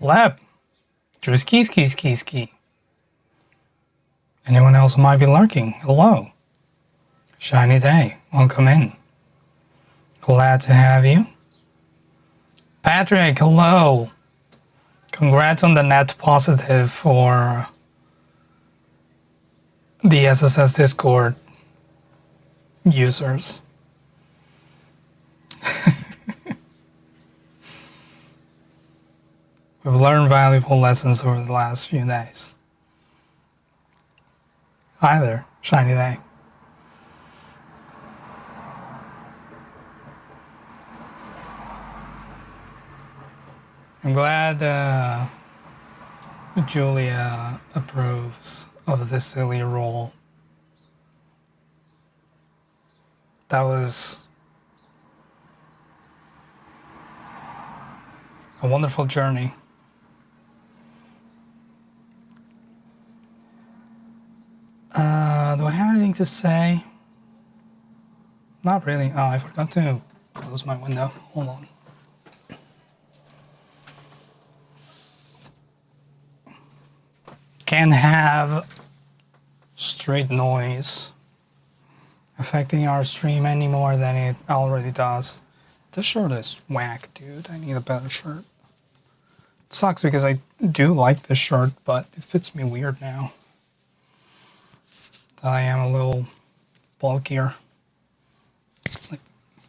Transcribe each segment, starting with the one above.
Lab. Ski. Anyone else might be lurking? Hello. Shiny day. Welcome in. Glad to have you. Patrick, hello. Congrats on the net positive for the SSS Discord users. We've learned valuable lessons over the last few days. Hi there, Shiny Day. I'm glad Julia approves of this silly role. That was a wonderful journey. Do I have anything to say? Not really. Oh, I forgot to close my window. Hold on. Can't have street noise affecting our stream any more than it already does. This shirt is whack, dude. I need a better shirt. It sucks because I do like this shirt, but it fits me weird now. I am a little bulkier. Like,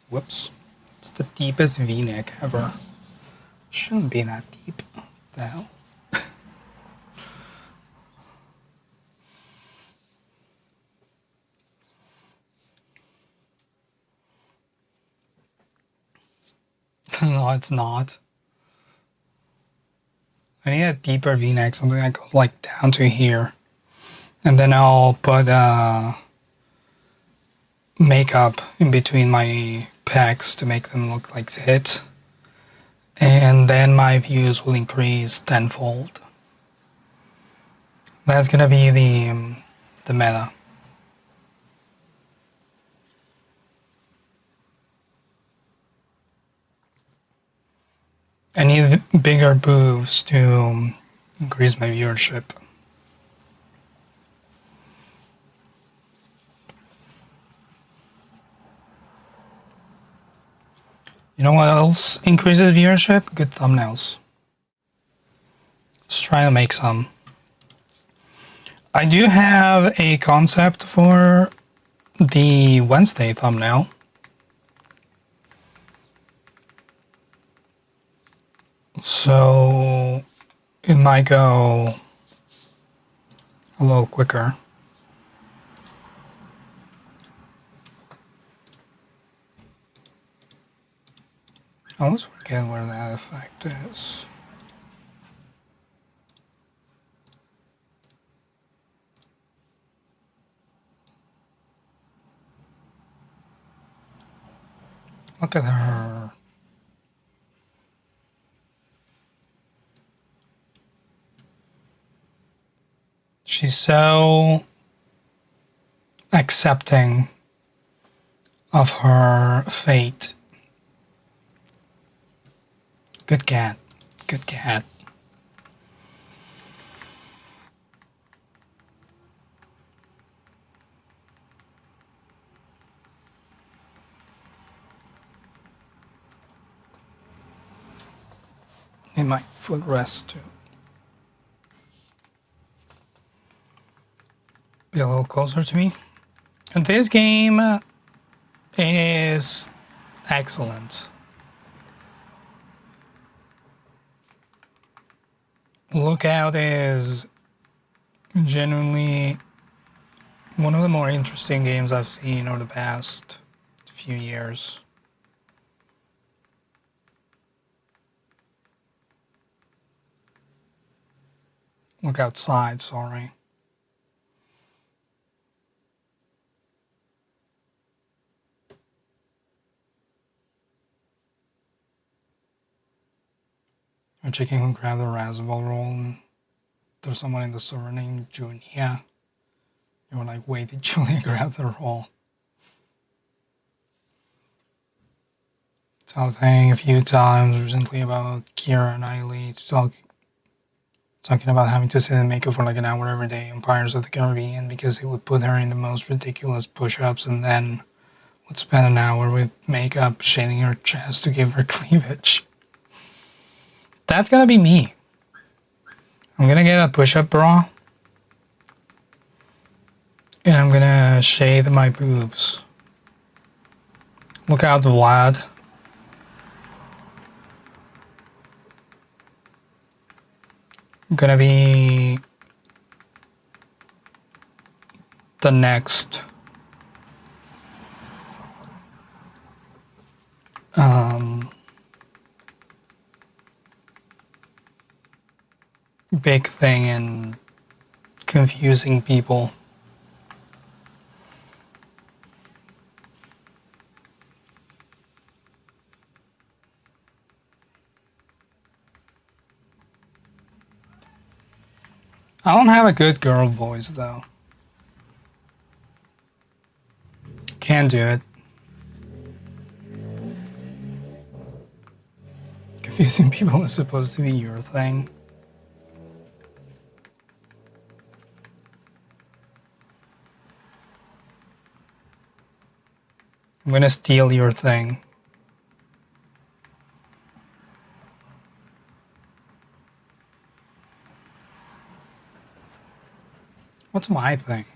whoops. It's the deepest V-neck ever. Shouldn't be that deep. What the hell? No, it's not. I need a deeper V-neck, something that goes like down to here. And then I'll put makeup in between my pecs to make them look like it. And then my views will increase tenfold. That's gonna be the meta. I need bigger boobs to increase my viewership. You know what else increases viewership? Good thumbnails. Let's try to make some. I do have a concept for the Wednesday thumbnail. So it might go a little quicker. I always forget where that effect is. Look at her. She's so accepting of her fate. Good cat. Good cat. Need my footrest to be a little closer to me. And this game is excellent. Lookout is genuinely one of the more interesting games I've seen over the past few years. Look outside, sorry. A chicken who grabbed the razzball roll and there's someone in the server named Junia. You were like, wait, did Julia grab the roll? Talking a few times recently about Kira and Eileen to talk talking about having to sit in makeup for like an hour every day on Pirates of the Caribbean because it would put her in the most ridiculous push-ups and then would spend an hour with makeup shading her chest to give her cleavage. That's gonna be me. I'm gonna get a push-up bra and I'm gonna shade my boobs. Look out, Vlad. I'm gonna be the next big thing in confusing people. I don't have a good girl voice though. Can't do it. Confusing people is supposed to be your thing. I'm gonna steal your thing. What's my thing?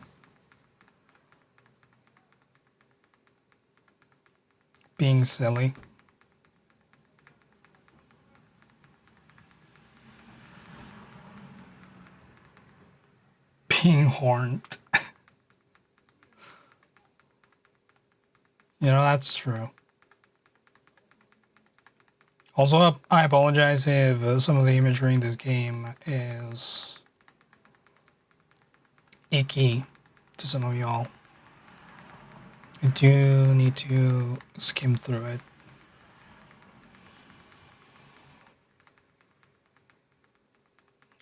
Being silly. Being horned. You know, that's true. Also, I apologize if some of the imagery in this game is icky to some of y'all. I do need to skim through it.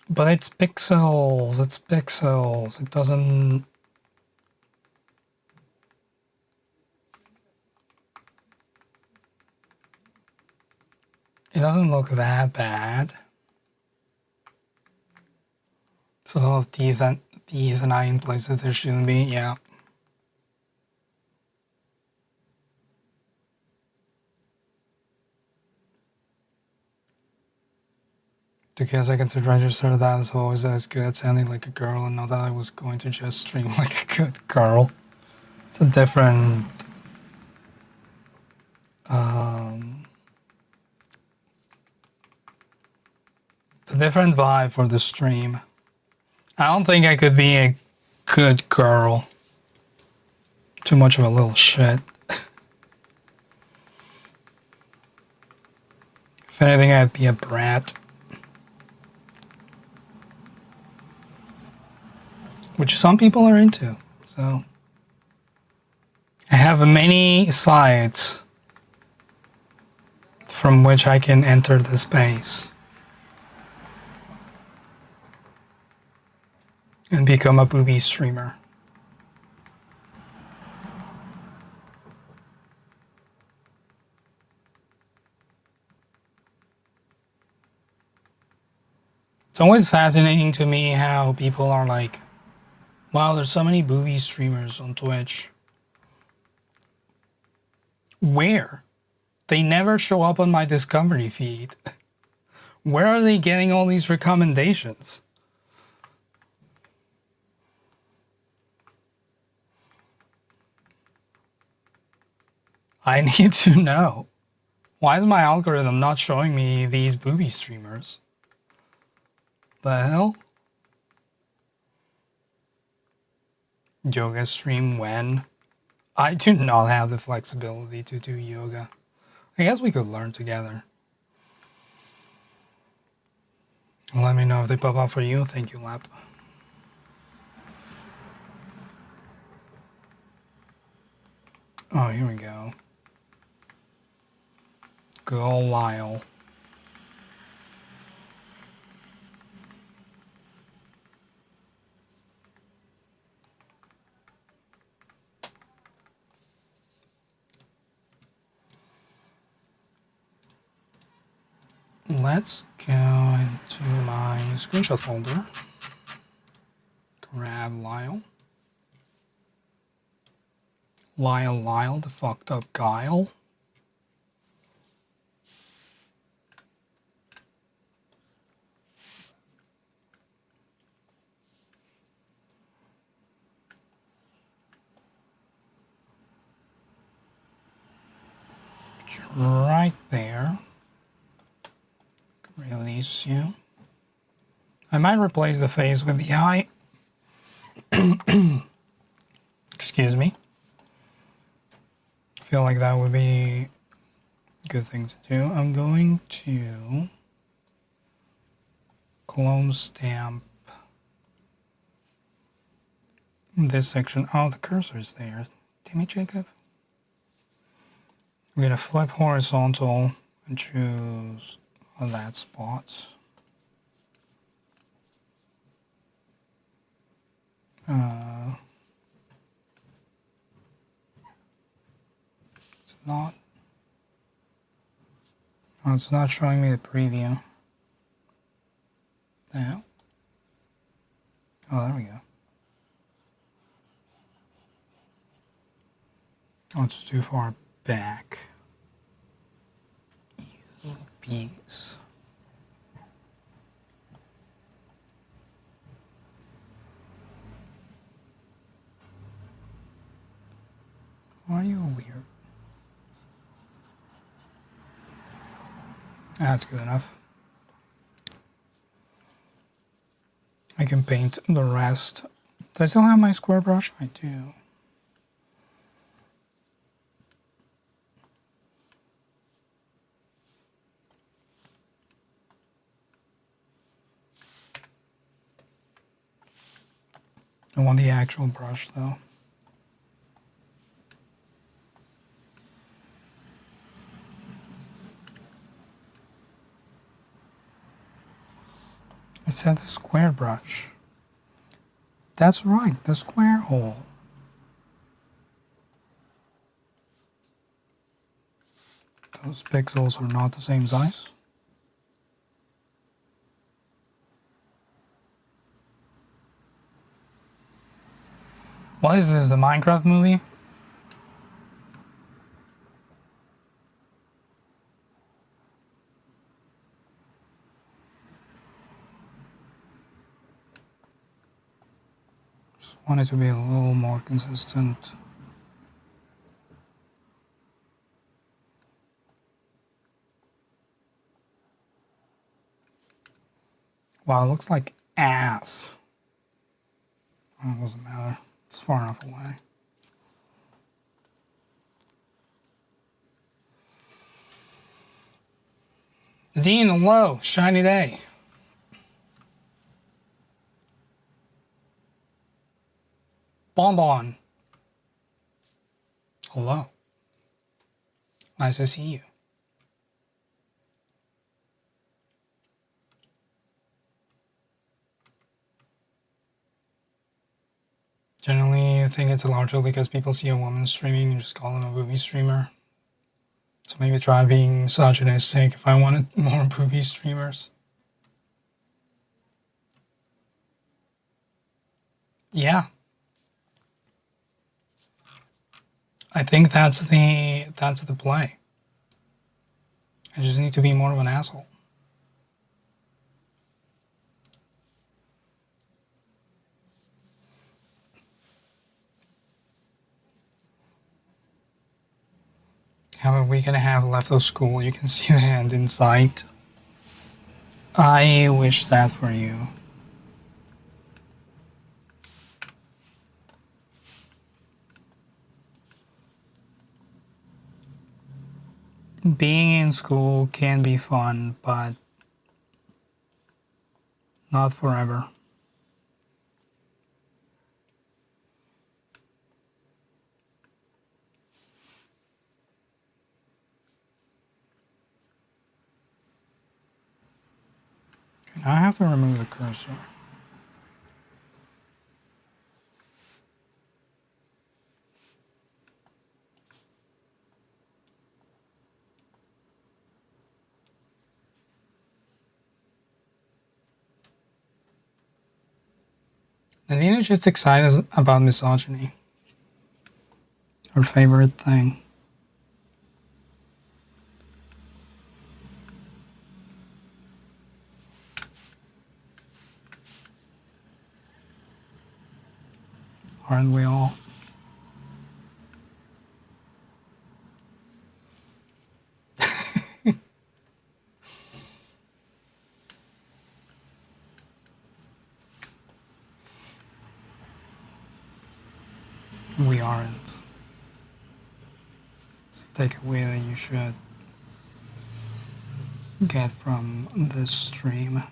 But it's pixels, it's pixels. It doesn't... It doesn't look that bad. It's a lot of teeth and eye in places there shouldn't be, yeah. Because I get to register that as always that it's good at sounding like a girl and not that I was going to just stream like a good girl. It's a different it's a different vibe for the stream. I don't think I could be a good girl. Too much of a little shit. If anything, I'd be a brat. Which some people are into, so. I have many sides from which I can enter the space. And become a booby streamer. It's always fascinating to me how people are like, wow, there's so many booby streamers on Twitch. Where? They never show up on my discovery feed. Where are they getting all these recommendations? I need to know. Why is my algorithm not showing me these booby streamers? The hell? Yoga stream when? I do not have the flexibility to do yoga. I guess we could learn together. Let me know if they pop up for you. Thank you, Lap. Oh, here we go. Good old Lyle. Let's go into my screenshot folder. Grab Lyle. Lyle, the fucked up Guile. Right there. Release you. I might replace the face with the eye. Excuse me. I feel like that would be a good thing to do. I'm going to clone stamp this section. Oh, the cursor is there. Damn it, Jacob. We're going to flip horizontal and choose that spot. It's not. Oh, it's not showing me the preview. The hell? Oh, there we go. Oh, it's too far back. Peace. Why are you weird? That's good enough. I can paint the rest. Do I still have my square brush? I do. I want the actual brush though. It said the square brush. That's right, the square hole. Those pixels are not the same size. What is this, the Minecraft movie? Just want it to be a little more consistent. Wow, it looks like ass. Oh, it doesn't matter. It's far enough away. Dean, hello. Shiny day. Bonbon. Hello. Nice to see you. Generally, I think it's a larger because people see a woman streaming and just call them a booby streamer. So maybe try being misogynistic if I wanted more booby streamers. Yeah. I think that's the play. I just need to be more of an asshole. Have a week and a half left of school. You can see the end in sight. I wish that for you. Being in school can be fun, but not forever. I have to remove the cursor. Nadine is just excited about misogyny. Her favorite thing. Aren't we all? We aren't. It's a takeaway that you should get from this stream.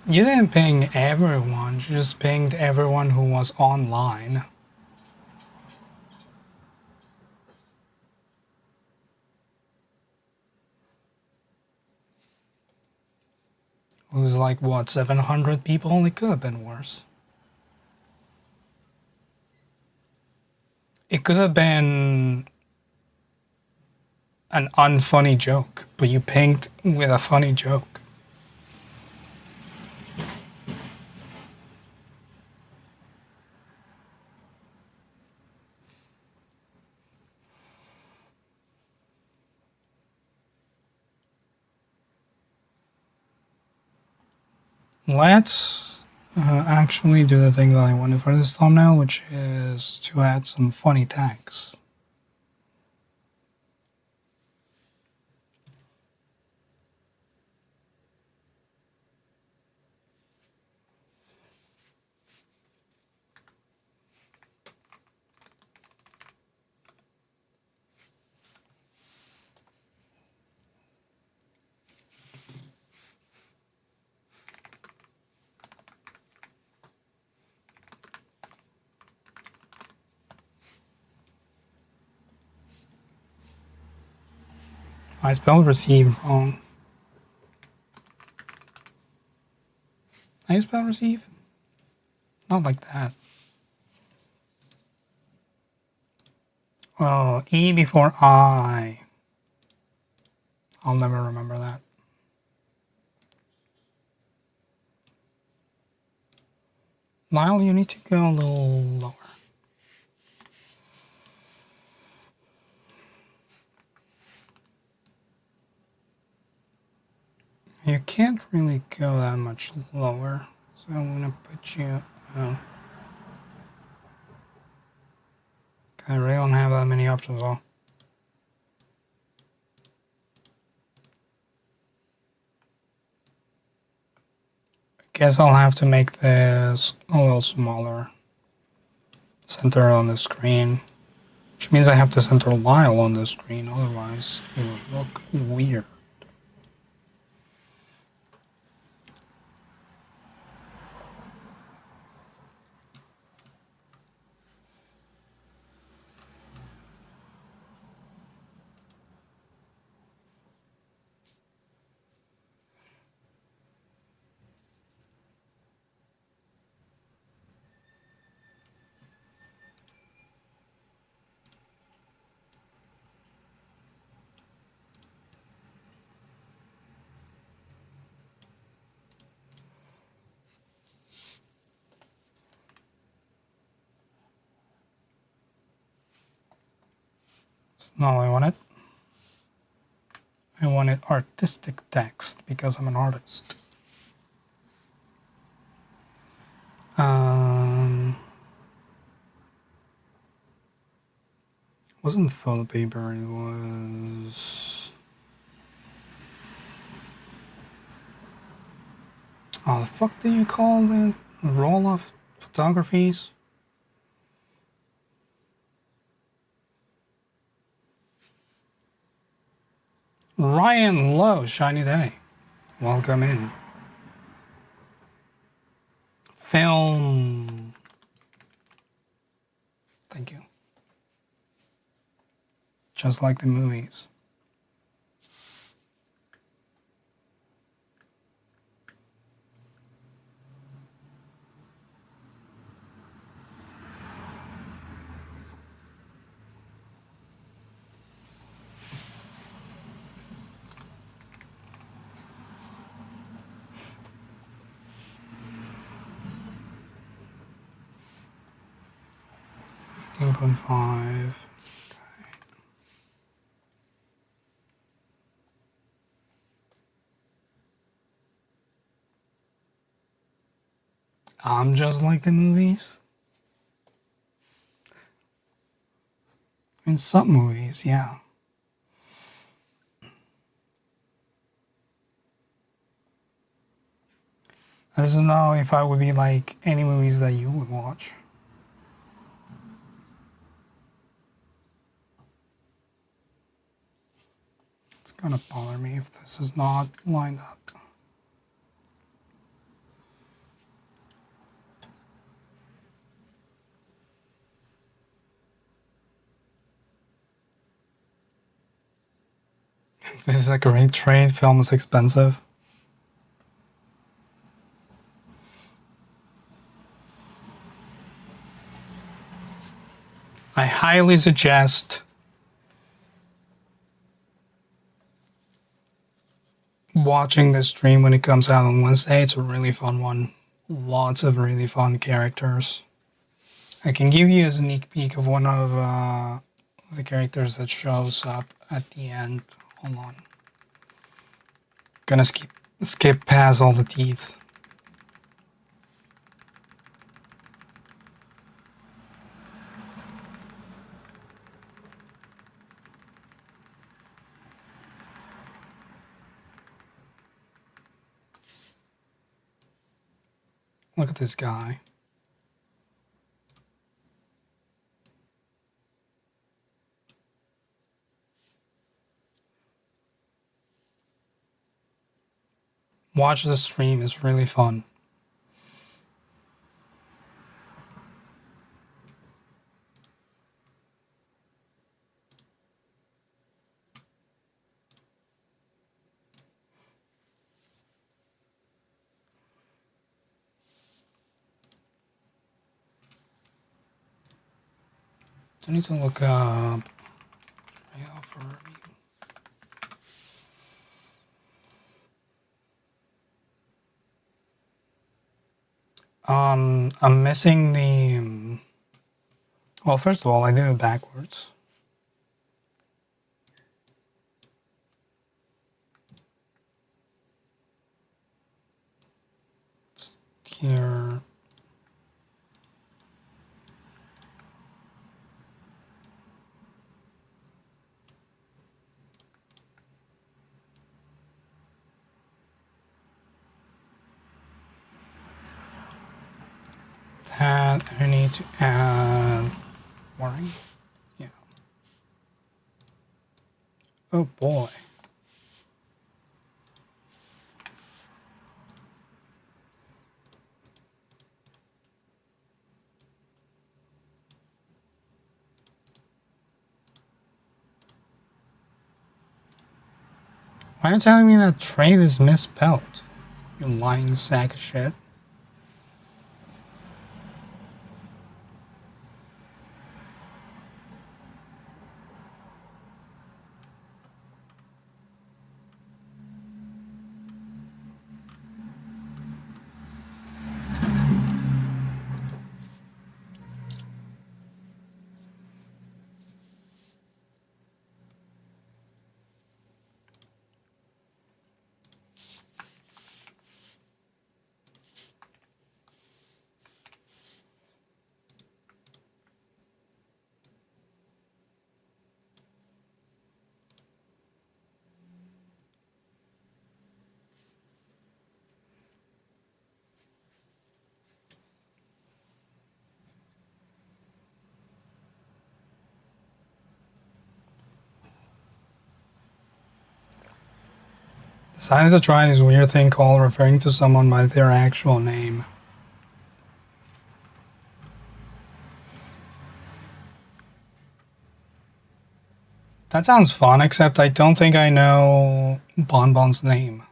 You didn't ping everyone, you just pinged everyone who was online. It was like, what, 700 people? It could have been worse. It could have been an unfunny joke, but you pinged with a funny joke. Let's actually do the thing that I wanted for this thumbnail, which is to add some funny tags. I spelled receive wrong. I spell receive? Not like that. Oh, E before I. I'll never remember that. Lyle, you need to go a little lower. You can't really go that much lower, so I'm gonna put you. I really don't have that many options, though. I guess I'll have to make this a little smaller. Center on the screen, which means I have to center Lyle on the screen, otherwise it would look weird. No, I want it artistic text because I'm an artist. It wasn't photo paper, it was... Oh, the fuck do you call the roll of photographies? Brian Lowe, Shiny Day. Welcome in. Film. Thank you. Just like the movies. $18.5. I'm just like the movies. In some movies, yeah. I just don't know if I would be like any movies that you would watch. It's gonna bother me if this is not lined up. This is a great trade. Film is expensive. I highly suggest watching this stream when it comes out on Wednesday. It's a really fun one. Lots of really fun characters. I can give you a sneak peek of one of the characters that shows up at the end. Hold on. Gonna skip past all the teeth. Look at this guy. Watch the stream, it's really fun. I need to look up. I'm missing the. Well, first of all, I did it backwards. Here. That I need to add warning. Yeah. Oh boy. Why are you telling me that trade is misspelled? You lying sack of shit. Decided to try this weird thing called referring to someone by their actual name. That sounds fun, except I don't think I know Bonbon's name.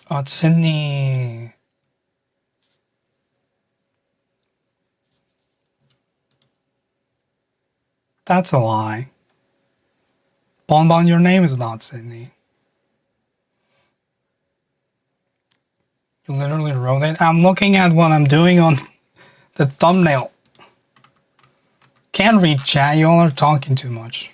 Oh, it's Sydney. That's a lie. Bonbon, your name is not Sydney. You literally wrote it. I'm looking at what I'm doing on the thumbnail. Can't read chat, you all are talking too much.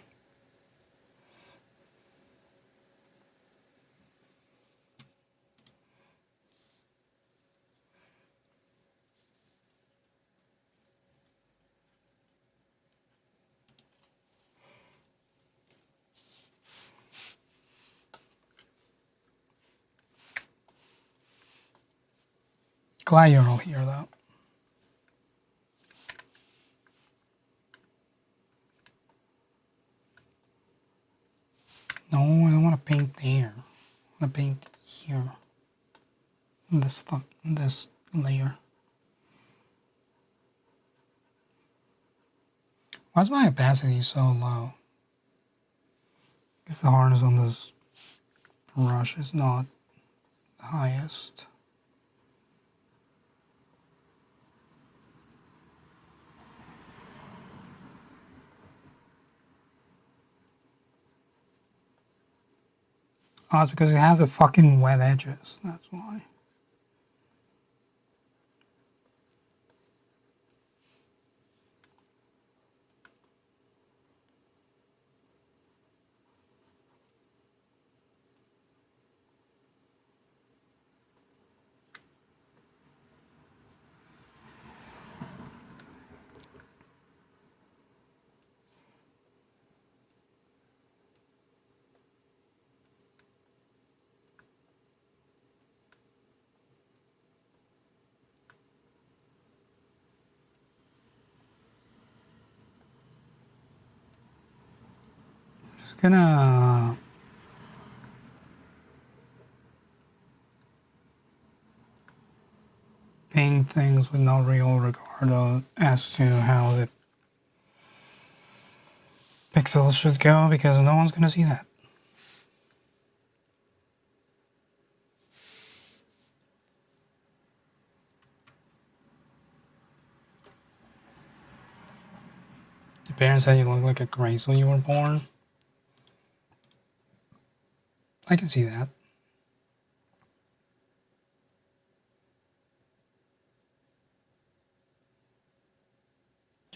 Glad you're all here though. No, I don't want to paint there. I want to paint here. This layer. Why's my opacity so low? Because the hardness on this brush is not the highest. Oh, it's because it has a fucking wet edges, that's why. Just gonna paint things with no real regard as to how the pixels should go, because no one's gonna see that. Your parents said you look like a Grace when you were born. I can see that.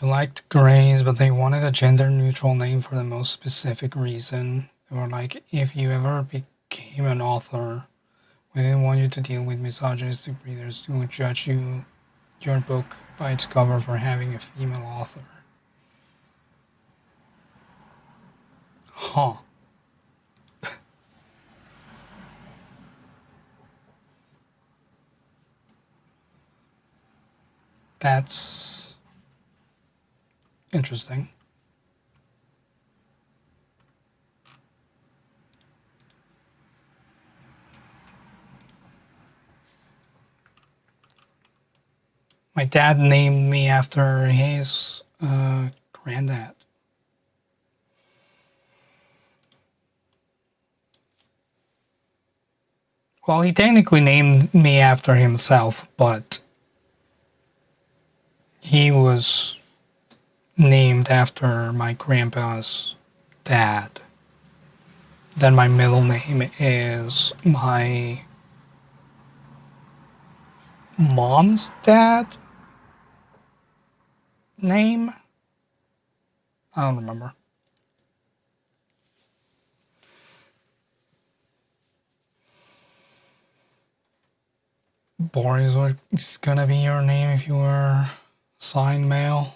You liked Grace, but they wanted a gender-neutral name for the most specific reason. They were like, if you ever became an author, we didn't want you to deal with misogynistic readers who would judge your book by its cover for having a female author. Huh. That's interesting. My dad named me after his granddad. Well, he technically named me after himself, but he was named after my grandpa's dad. Then my middle name is my mom's dad name. I don't remember. Boris was gonna be your name if you were assigned male.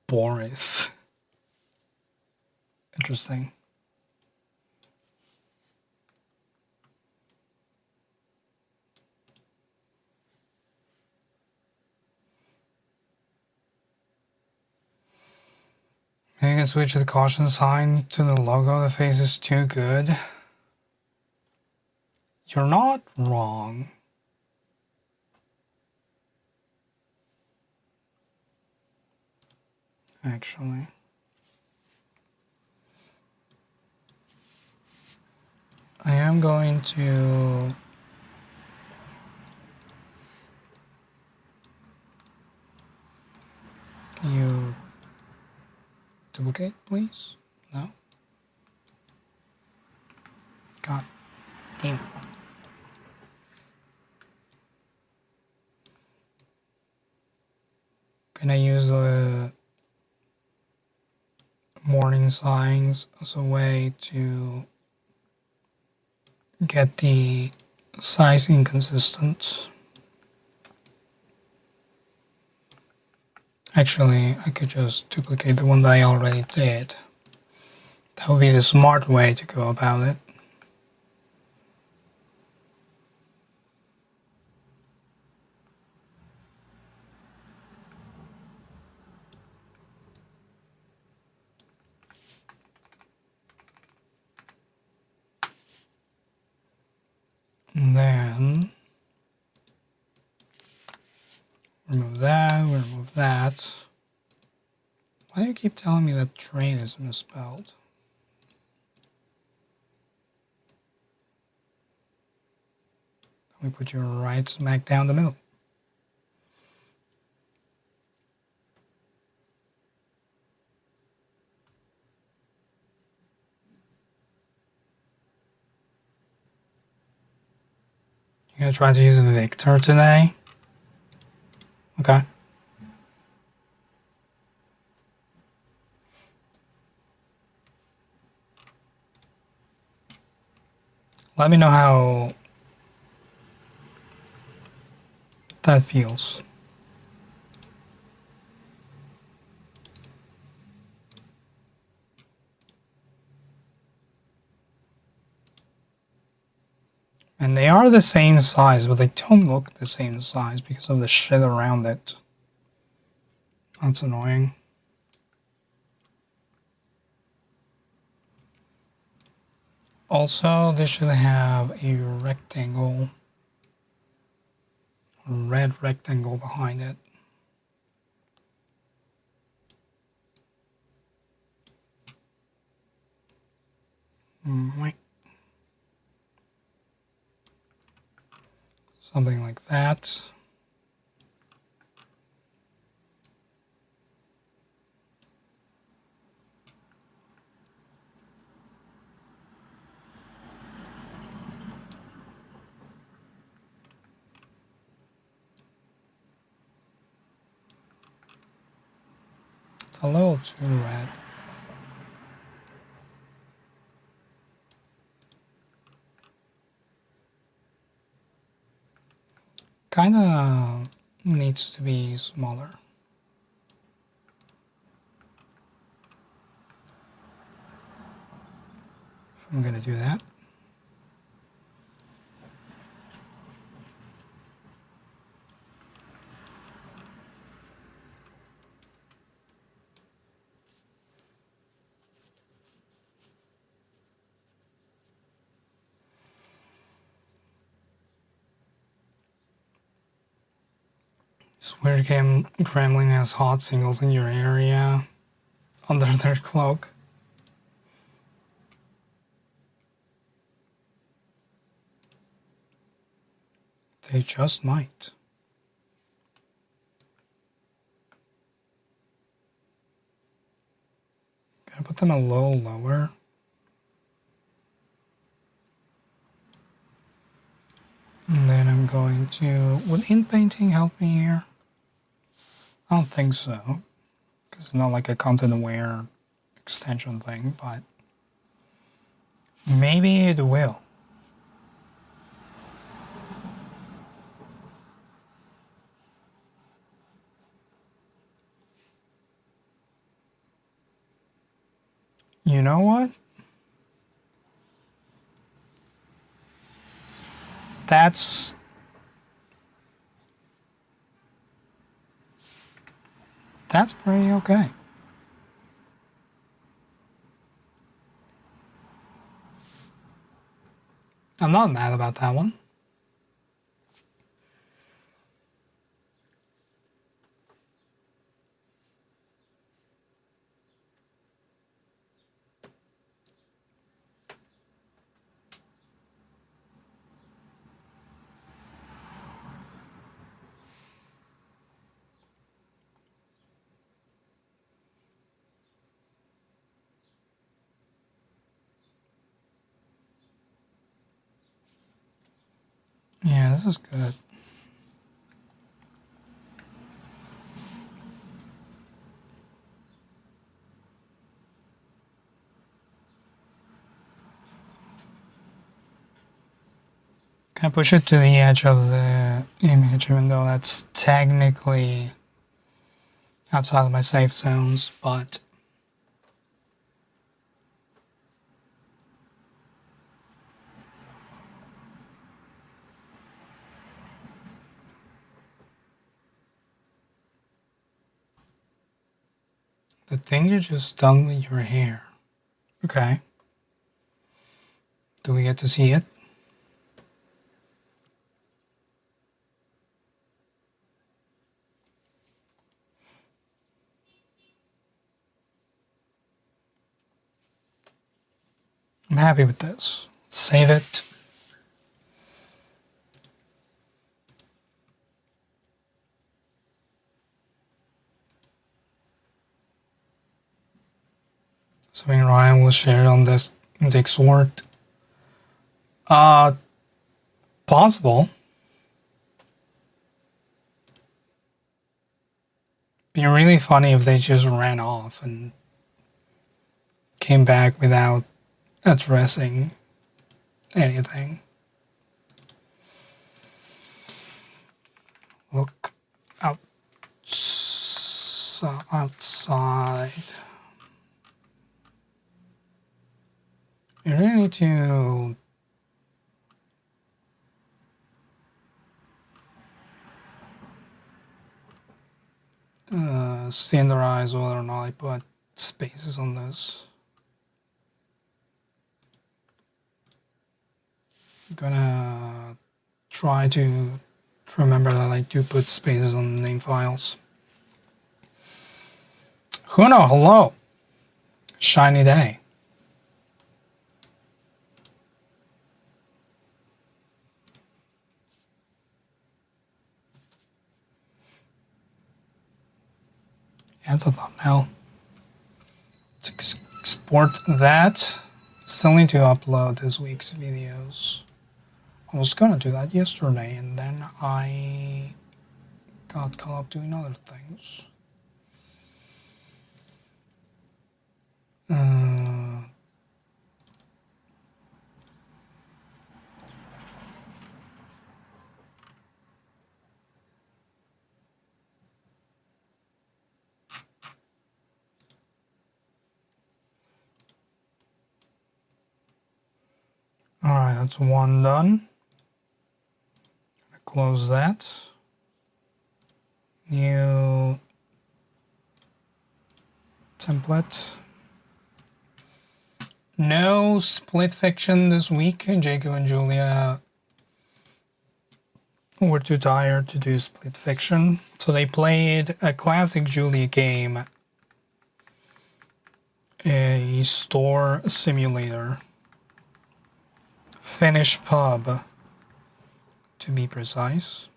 Boris. Interesting. switch the caution sign to the logo? The face is too good. You're not wrong. Actually. I am going to... Can you duplicate, please? No? God damn. Can I use the warning signs as a way to get the size inconsistent? Actually, I could just duplicate the one that I already did. That would be the smart way to go about it. And then remove that, remove that. Why do you keep telling me that train is misspelled? We put you right smack down the middle. You gonna try to use Victor today? Okay. Let me know how that feels. And they are the same size, but they don't look the same size because of the shit around it. That's annoying. Also, they should have a rectangle, a red rectangle behind it. Something like that. It's a little too red. Kinda needs to be smaller. If I'm gonna do that. This weird Kremlin has hot singles in your area under their cloak. They just might. Gotta put them a little lower. And then I'm going to... Would ink painting help me here? I don't think so. Because it's not like a content-aware extension thing, but... maybe it will. You know what? That's pretty okay. I'm not mad about that one. Yeah, this is good. Can I push it to the edge of the image, even though that's technically outside of my safe zones, but the thing you just done with your hair. Okay. Do we get to see it? I'm happy with this. Save it. So me and Ryan will share on this Dixwort. Possible. Be really funny if they just ran off and came back without addressing anything. Look outside. You really need to standardize whether or not I put spaces on this. I'm gonna try to remember that I do put spaces on the name files. Huno, hello. Shiny day. Yeah, it's a thumbnail. Let's export that. Still need to upload this week's videos. I was gonna do that yesterday and then I got caught up doing other things. Alright, that's one done. Close that. New template. No split fiction this week. Jacob and Julia were too tired to do split fiction, so they played a classic Julia game, a store simulator, Finnish pub to be precise.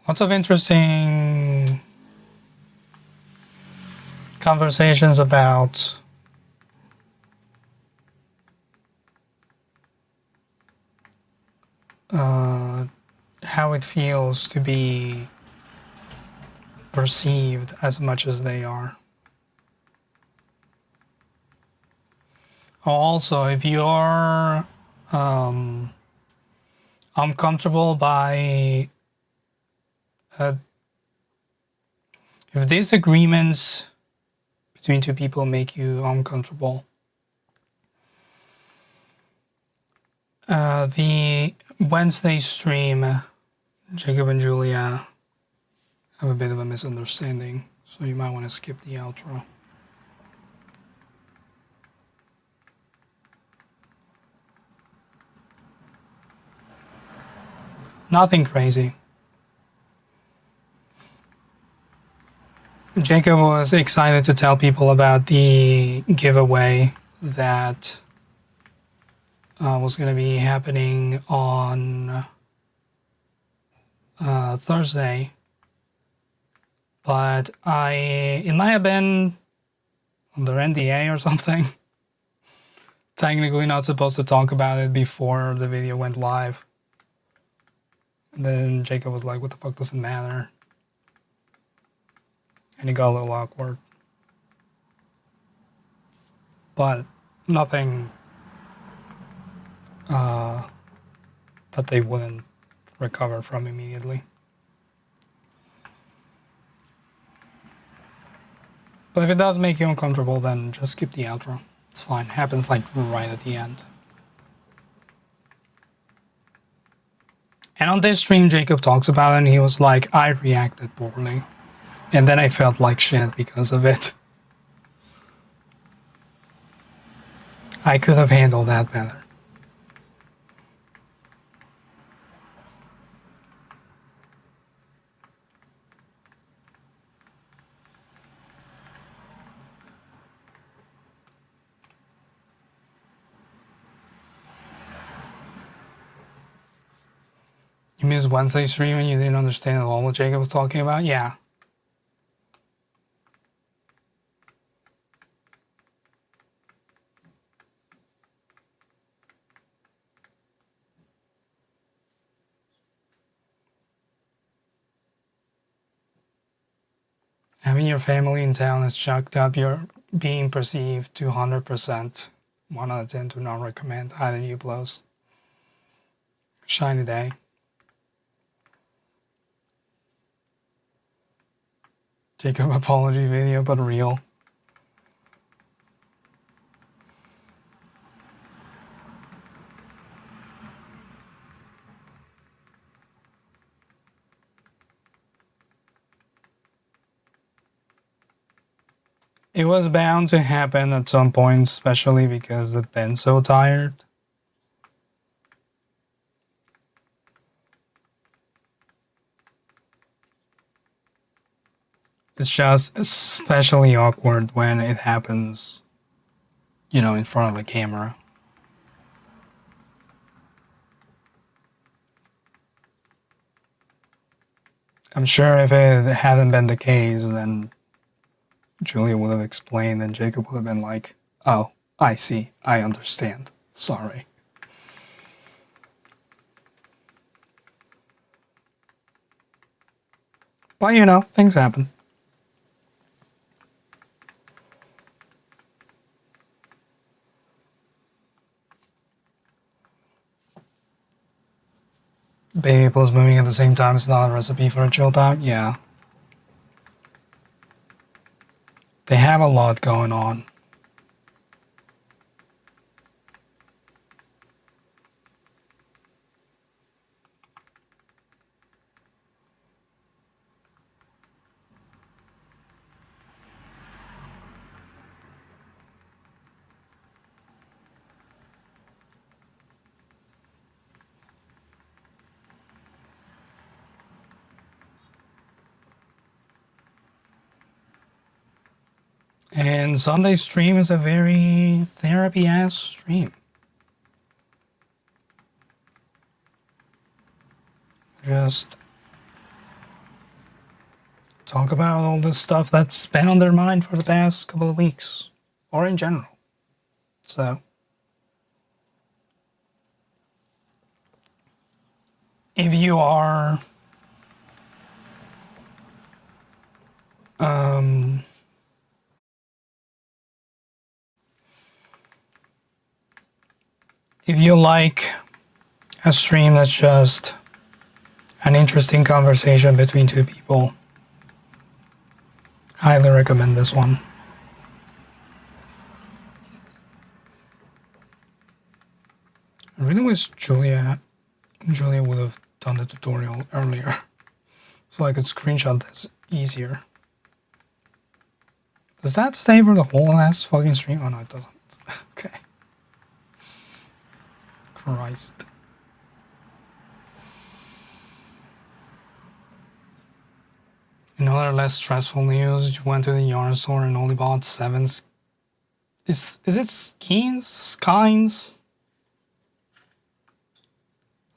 Lots of interesting conversations about how it feels to be perceived as much as they are. Also, if you're uncomfortable by if disagreements between two people make you uncomfortable, The Wednesday stream, Jacob and Julia have a bit of a misunderstanding, so you might want to skip the outro. Nothing crazy. Jacob was excited to tell people about the giveaway that was going to be happening on Thursday, but it might have been under NDA or something. Technically not supposed to talk about it before the video went live. And then Jacob was like, what the fuck does it matter? And it got a little awkward. But nothing that they wouldn't recover from immediately. But if it does make you uncomfortable, then just skip the outro. It's fine. It happens like right at the end. And on this stream, Jacob talks about it, and he was like, I reacted poorly. And then I felt like shit because of it. I could have handled that better. You missed Wednesday stream and you didn't understand at all what Jacob was talking about? Yeah. Having your family in town is chucked up. You're being perceived 200%. 1 out of 10 do not recommend. Either you blows. Shiny day. Jacob apology video, but real. It was bound to happen at some point, especially because they've been so tired. It's just especially awkward when it happens, you know, in front of a camera. I'm sure if it hadn't been the case, then Julia would have explained and Jacob would have been like, oh, I see, I understand, sorry. But you know, things happen. Baby plus moving at the same time is not a recipe for a chill time? Yeah. They have a lot going on. And Sunday's stream is a very therapy-ass stream. Just talk about all the stuff that's been on their mind for the past couple of weeks, or in general. So, if you are if you like a stream that's just an interesting conversation between two people, highly recommend this one. I really wish Julia would have done the tutorial earlier, so I could screenshot this easier. Does that stay for the whole last fucking stream? Oh no, it doesn't. Okay. Christ. In other less stressful news, you went to the yarn store and only bought 7 is it skeins? Skeins?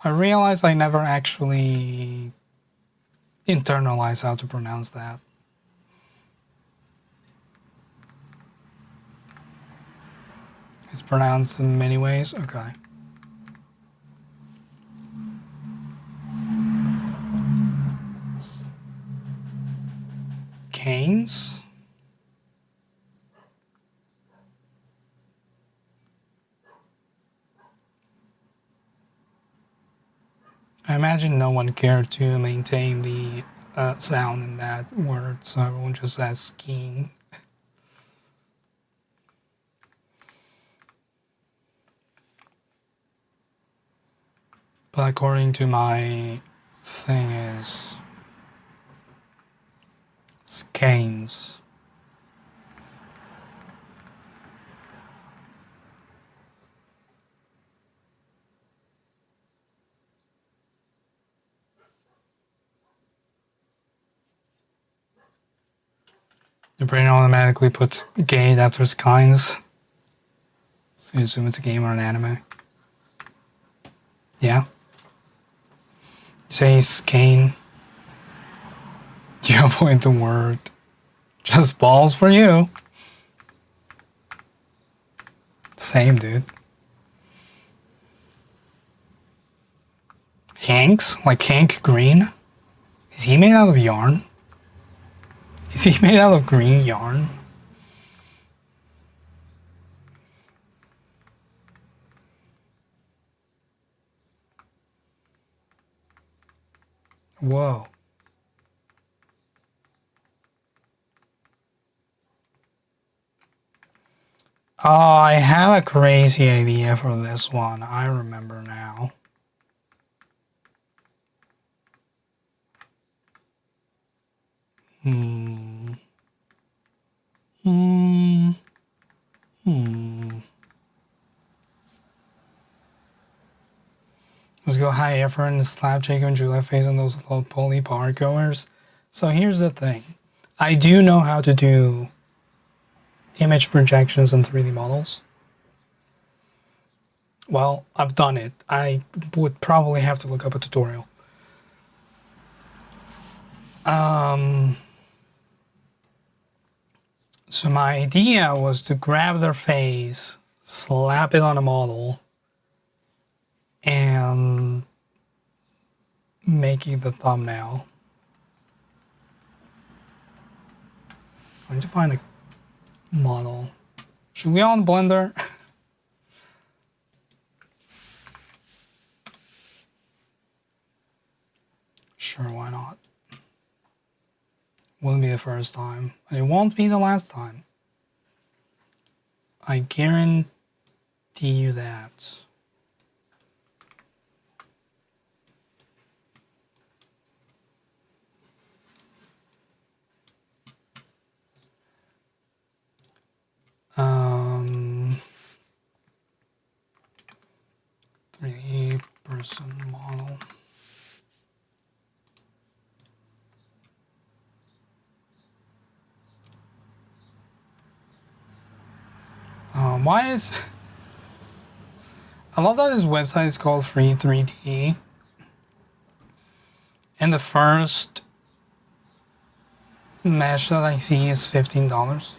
I realized I never actually internalized how to pronounce that. It's pronounced in many ways? Okay. Canes? I imagine no one cared to maintain the sound in that word, so everyone just says skiing. But according to my thing is skeins. Your brain automatically puts gate after skeins. So you assume it's a game or an anime. Yeah. You say skein. You avoid the word. Just balls for you. Same, dude. Hanks? Like Hank Green? Is he made out of yarn? Is he made out of green yarn? Whoa. Oh, I had a crazy idea for this one. I remember now. Let's go high effort and slap Jacob and Julia face on those low poly bar goers. So here's the thing. I do know how to do image projections and 3D models. Well, I've done it. I would probably have to look up a tutorial. So my idea was to grab their face, slap it on a model, and make it the thumbnail. I need to find a model. Should we on Blender? Sure, why not? Wouldn't be the first time. It won't be the last time. I guarantee you that. Um, 3D-person model. Why is... I love that this website is called Free 3D. And the first mesh that I see is $15.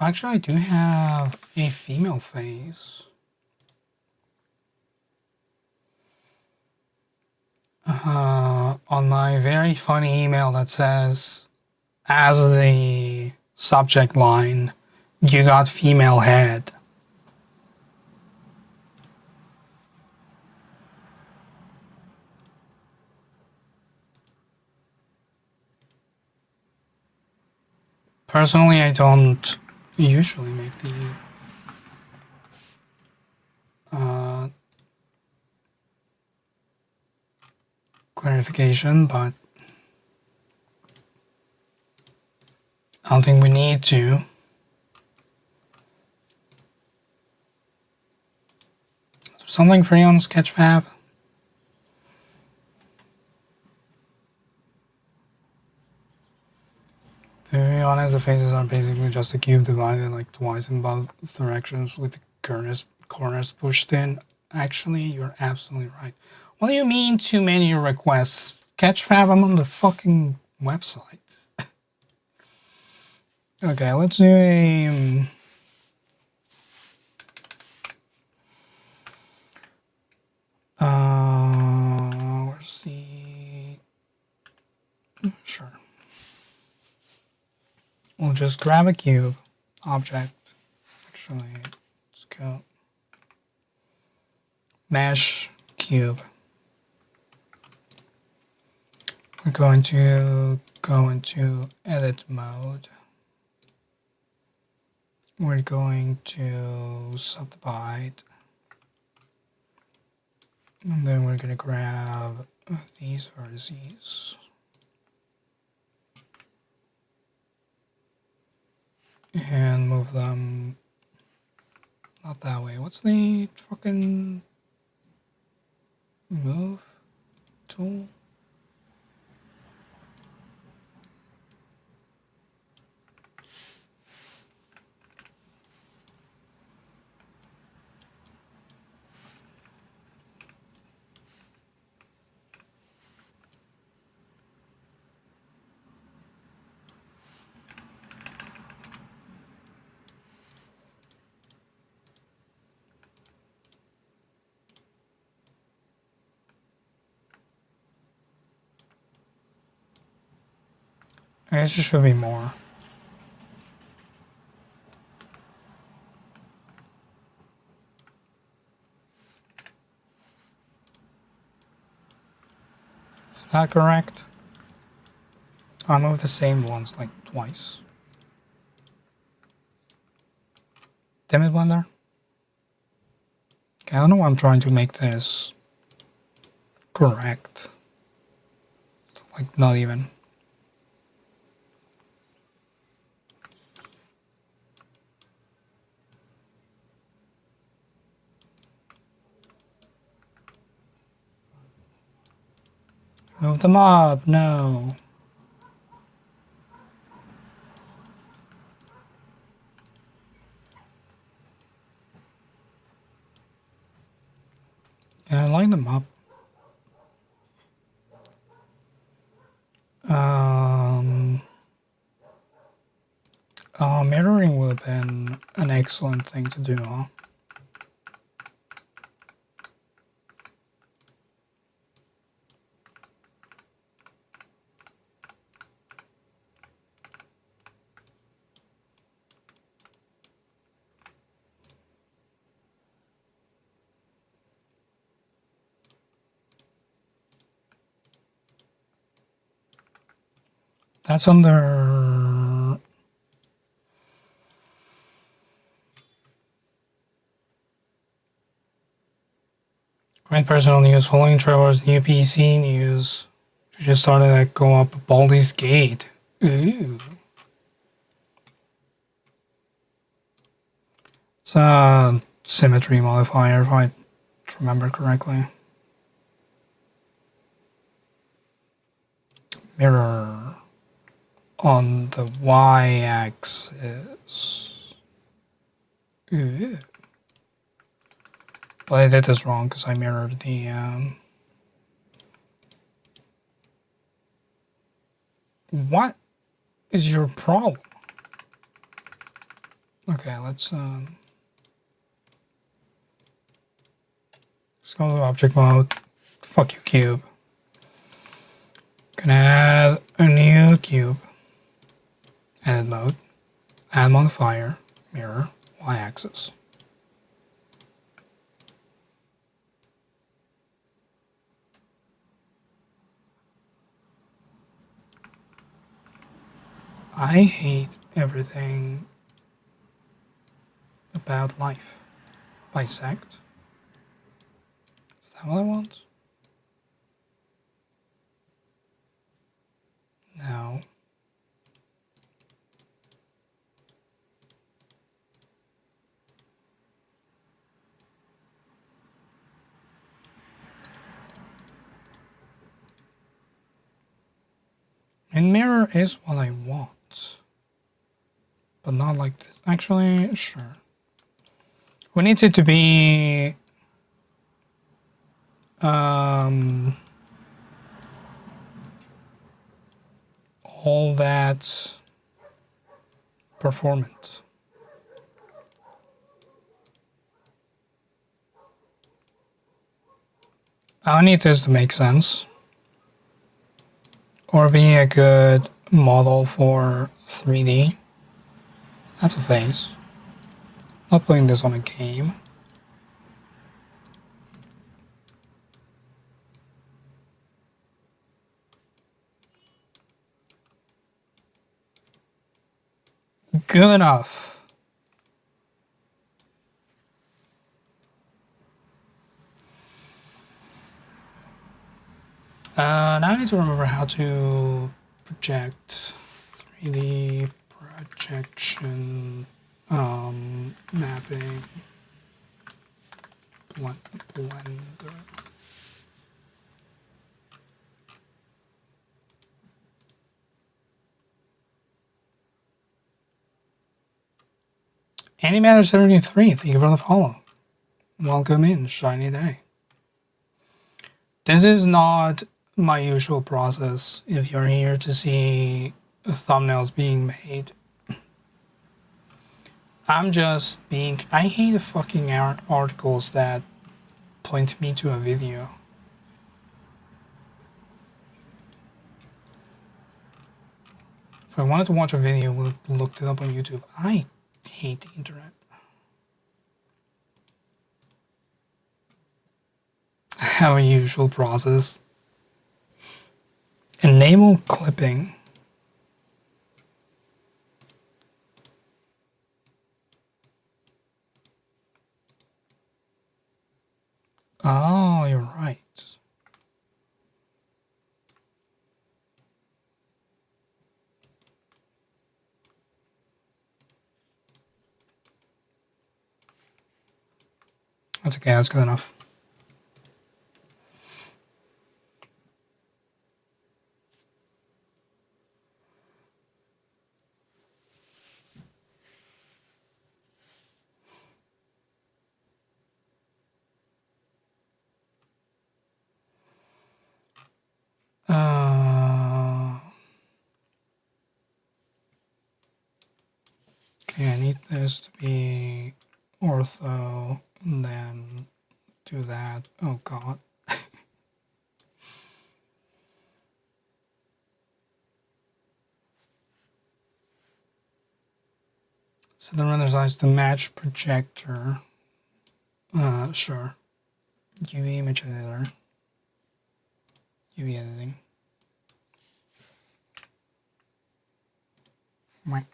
Actually, I do have a female face. on my very funny email that says, as the subject line, you got female head. Personally, I don't usually make the clarification, but I don't think we need to. Something free on Sketchfab? To be honest, the faces are basically just a cube divided like twice in both directions with the corners pushed in. Actually, you're absolutely right. What do you mean too many requests? Sketchfab, I'm on the fucking website. Okay, let's do a... where's the... Sure. We'll just grab a cube object. Actually, let's go mesh cube. We're going to go into edit mode. We're going to subdivide. And then we're going to grab these vertices. And move them not that way. What's the fucking move tool? I guess there should be more. Is that correct? I moved the same ones like twice. Damn it, Blender. Okay, I don't know why I'm trying to make this correct. It's like not even. Move them up, no. Can I line them up? Mirroring would have been an excellent thing to do, huh? That's under... Great personal news. Following Trevor's new PC news. She just started to go up Baldi's Gate. Ooh. It's a symmetry modifier, if I remember correctly. Mirror on the y-axis. Ooh. But I did this wrong because I mirrored the... What is your problem? Okay, let's go to object mode. Fuck you, cube. Gonna add a new cube. Edit mode. Add modifier. Mirror. Y-axis. I hate everything about life. Bisect. Is that what I want? No. And mirror is what I want. But not like this. Actually, sure. We need it to be all that performant. I need this to make sense. Or be a good model for 3D. That's a face. Not putting this on a game. Good enough. Now I need to remember how to project 3D projection mapping blender. Andymatter73, thank you for the follow. Welcome in, shiny day. This is not my usual process if you're here to see thumbnails being made. I'm just being... I hate the fucking articles that point me to a video. If I wanted to watch a video, I would have looked it up on YouTube. I hate the internet. I have a usual process. Enable clipping. Oh, you're right. That's okay, that's good enough. Okay, I need this to be ortho, and then do that. Oh god. So the render size to match projector. Sure. UV image editor. UV editing. Right.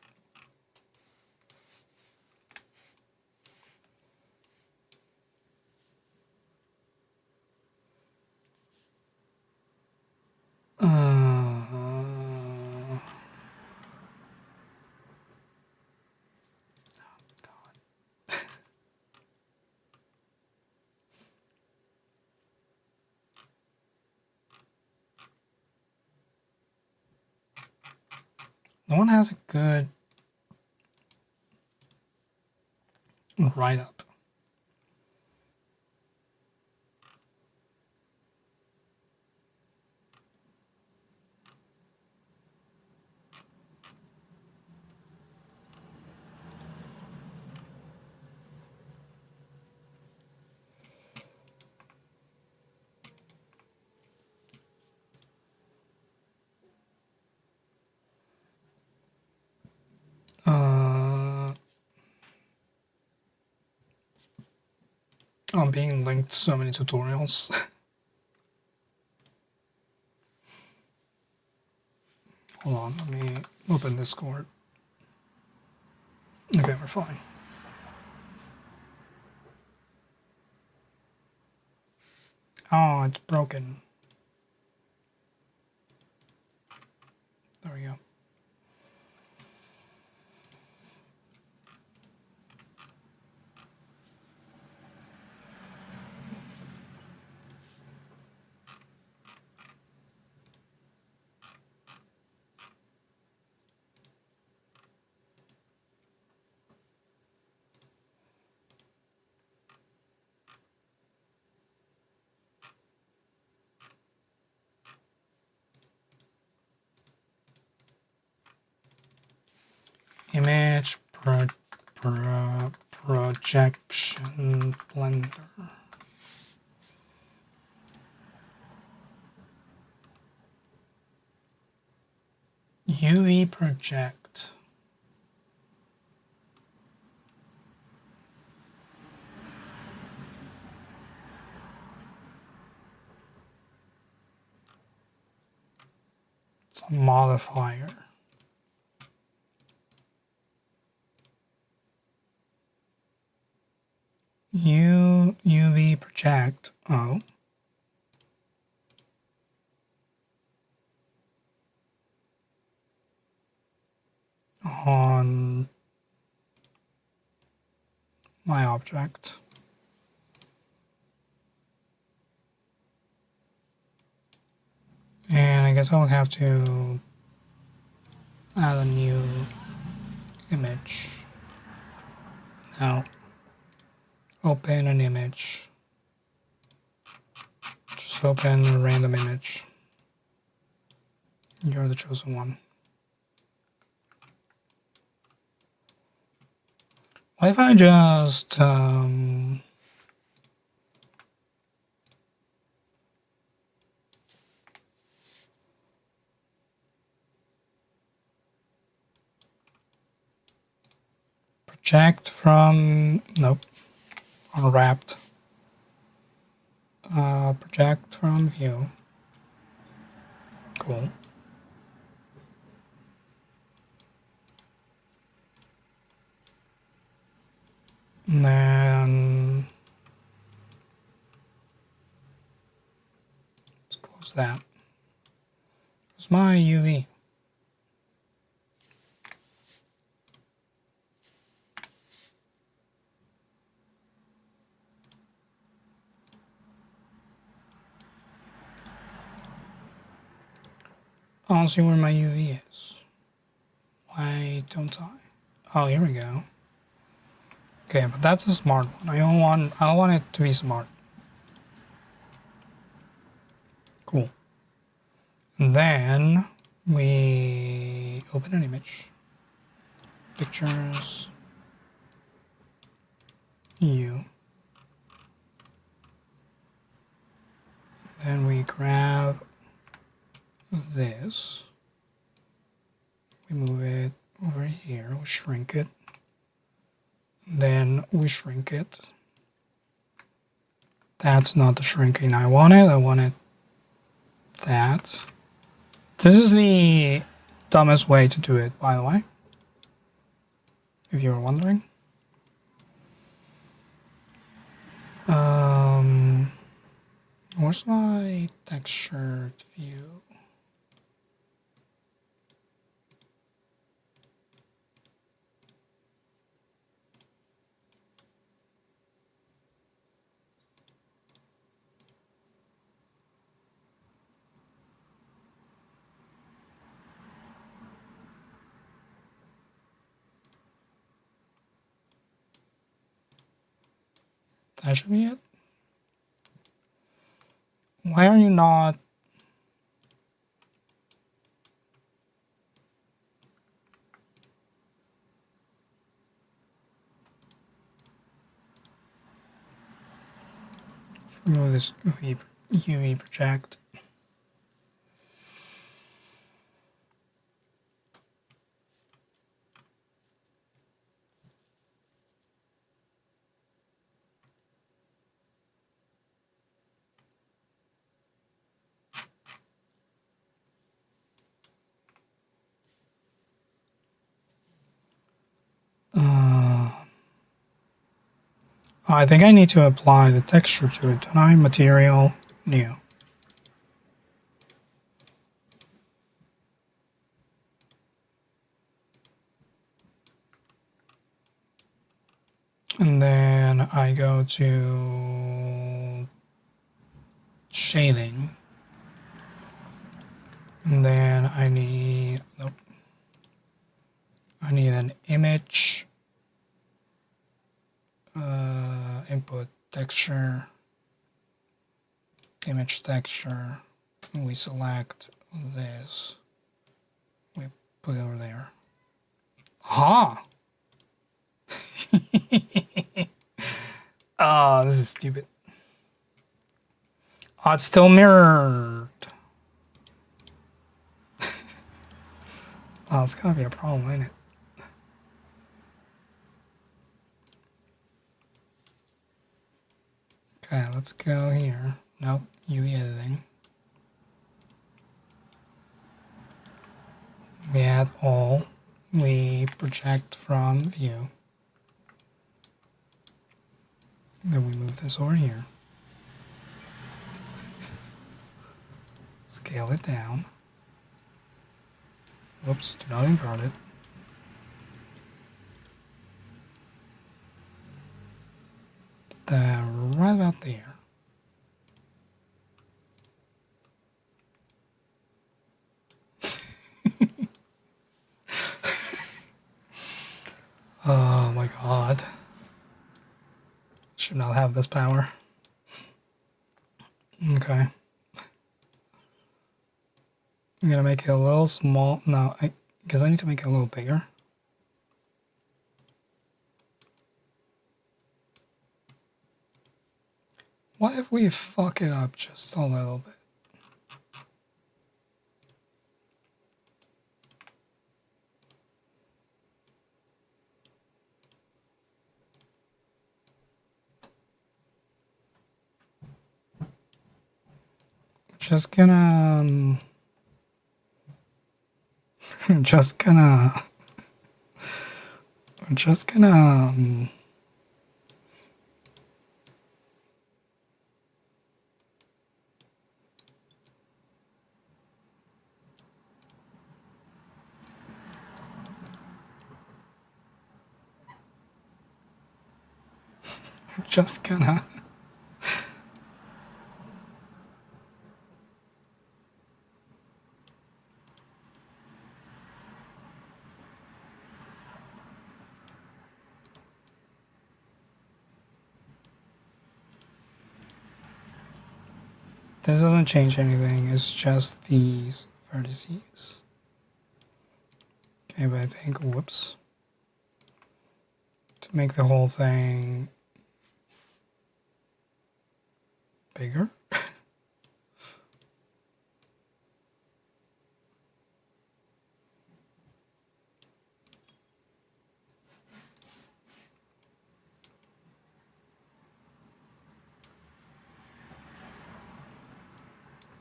No one has a good write-up. I'm being linked to so many tutorials. Hold on, let me open Discord. Okay, we're fine. Oh, it's broken. There we go. Image projection blender. UV project. It's a modifier. UV project. Oh. On my object. And I guess I'll have to add a new image. Now, open an image. Just open a random image. You're the chosen one. What if I just project from, nope, unwrapped. Project from view. Cool. And then let's close that. It's my UV. I don't see where my UV is. Why don't I? Oh, here we go. Okay, but that's a smart one. I don't want it to be smart. Cool. And then we open an image. Pictures. You. Then we grab this. We move it over here. We shrink it. Then we shrink it. That's not the shrinking I wanted. I wanted that. This is the dumbest way to do it, by the way, if you were wondering. Where's my textured view? That should be it. Why are you not? Let's remove this UV project. I think I need to apply the texture to it, don't I? Material, new. And then I go to shading. And then I need, nope. I need an image, input texture, image texture. We select this. We put it over there. Aha! Oh, this is stupid. Oh, it's still mirrored. Oh, it's gonna be a problem, ain't it? Okay, let's go here. Nope, UV editing. We add all. We project from view. Then we move this over here. Scale it down. Whoops, do not invert it. Put that right about there. Oh my god. Should not have this power. Okay. I'm gonna make it a little small. No, because I need to make it a little bigger. What if we fuck it up just a little bit? Just gonna, just gonna, just gonna, just gonna. This doesn't change anything, it's just these vertices. Okay, but I think, whoops. To make the whole thing bigger.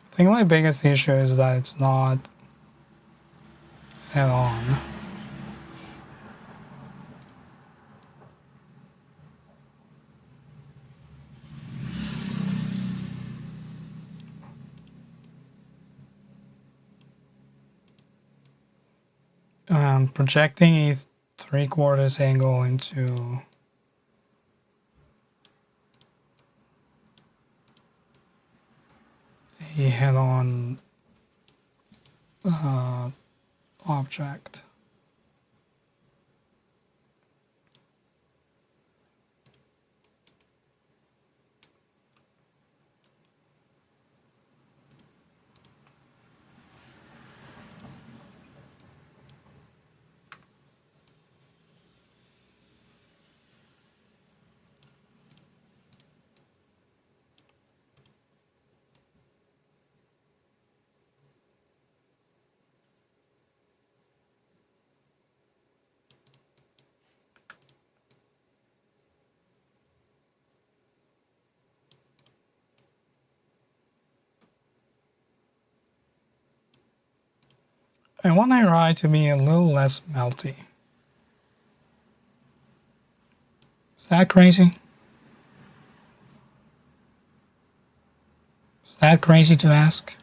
I think my biggest issue is that it's not head on. Projecting a 3/4 angle into a head-on object. I want my rye to be a little less melty. Is that crazy? Is that crazy to ask?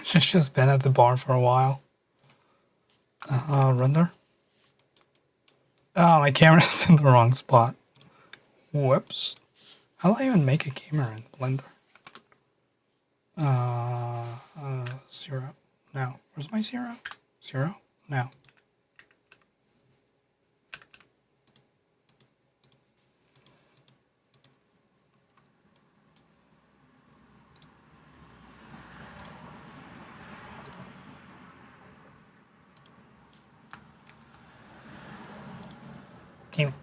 She's just been at the bar for a while. Render. Oh, my camera's in the wrong spot. Whoops. How do I even make a camera in Blender? 0. No. Where's my 0? 0? No. Damn it.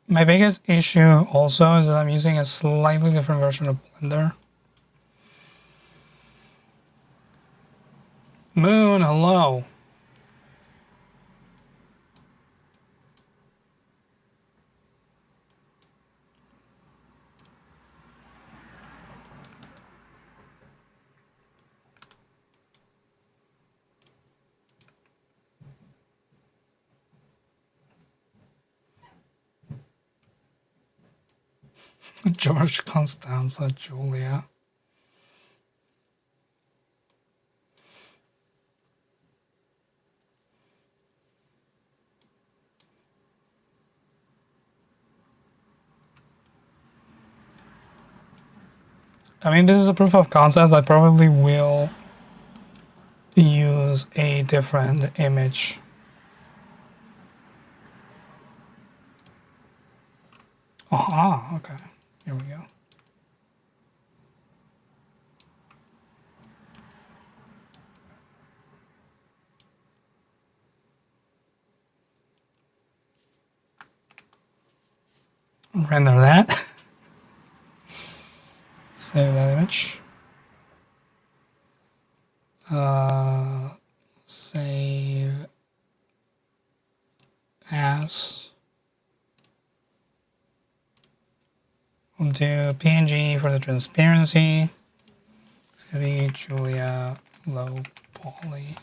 My biggest issue also is that I'm using a slightly different version of Blender. Moon, hello. George Constanza, Julia. I mean, this is a proof of concept. I probably will use a different image. Aha, okay. Here we go. Render that. Save that image. Save as. We'll do PNG for the transparency. It's gonna be Julia low poly.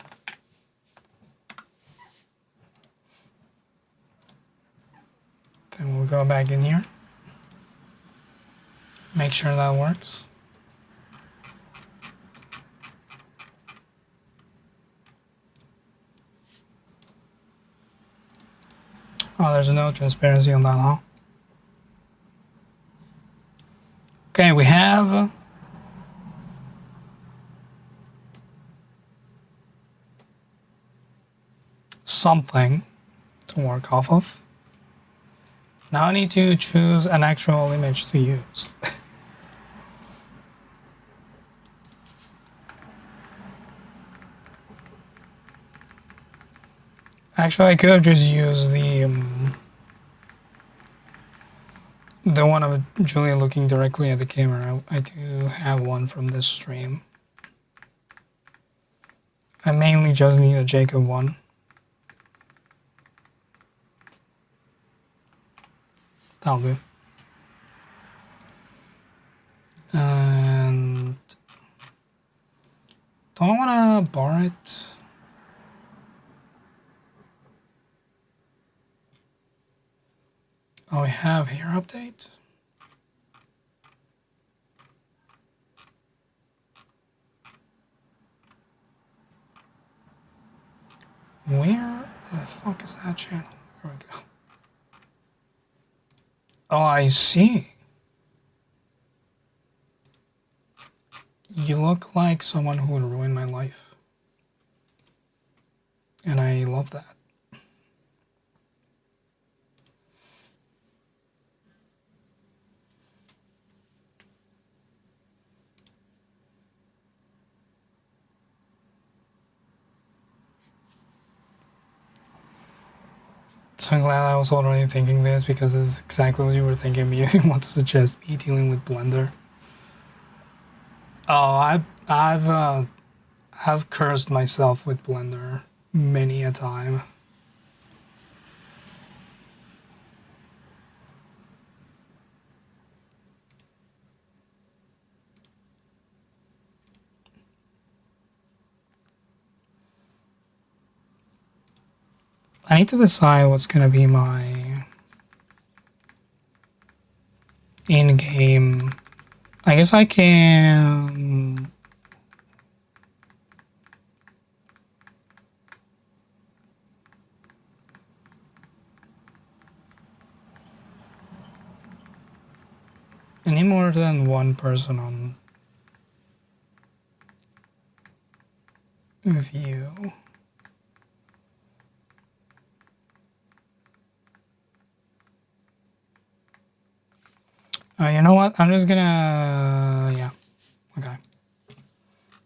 Then we'll go back in here. Make sure that works. Oh, there's no transparency on that, huh? Okay, we have something to work off of. Now I need to choose an actual image to use. Actually, I could have just used the one of Julia looking directly at the camera. I do have one from this stream. I mainly just need a Jacob one. That'll do. And don't I want to bar it? Oh, we have here update. Where the fuck is that channel? Here we go. Oh, I see. You look like someone who would ruin my life. And I love that. So I'm glad I was already thinking this, because this is exactly what you were thinking. You didn't want to suggest me dealing with Blender. Oh, I've cursed myself with Blender many a time. I need to decide what's gonna be my in-game. I guess I can. Any more than one person on view. You know what? I'm just gonna. Yeah. Okay.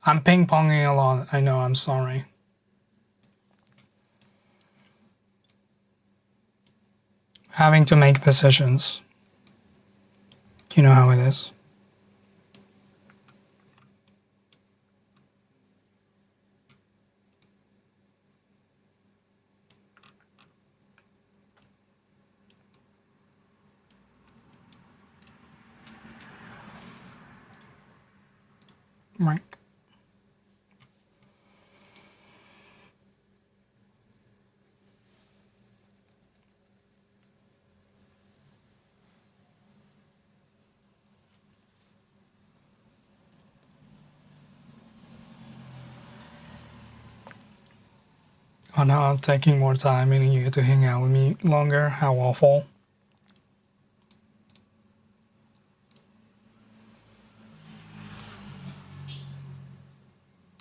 I'm ping ponging a lot. I know. I'm sorry. Having to make decisions. You know how it is. Right. Oh no, I'm taking more time meaning you get to hang out with me longer. How awful.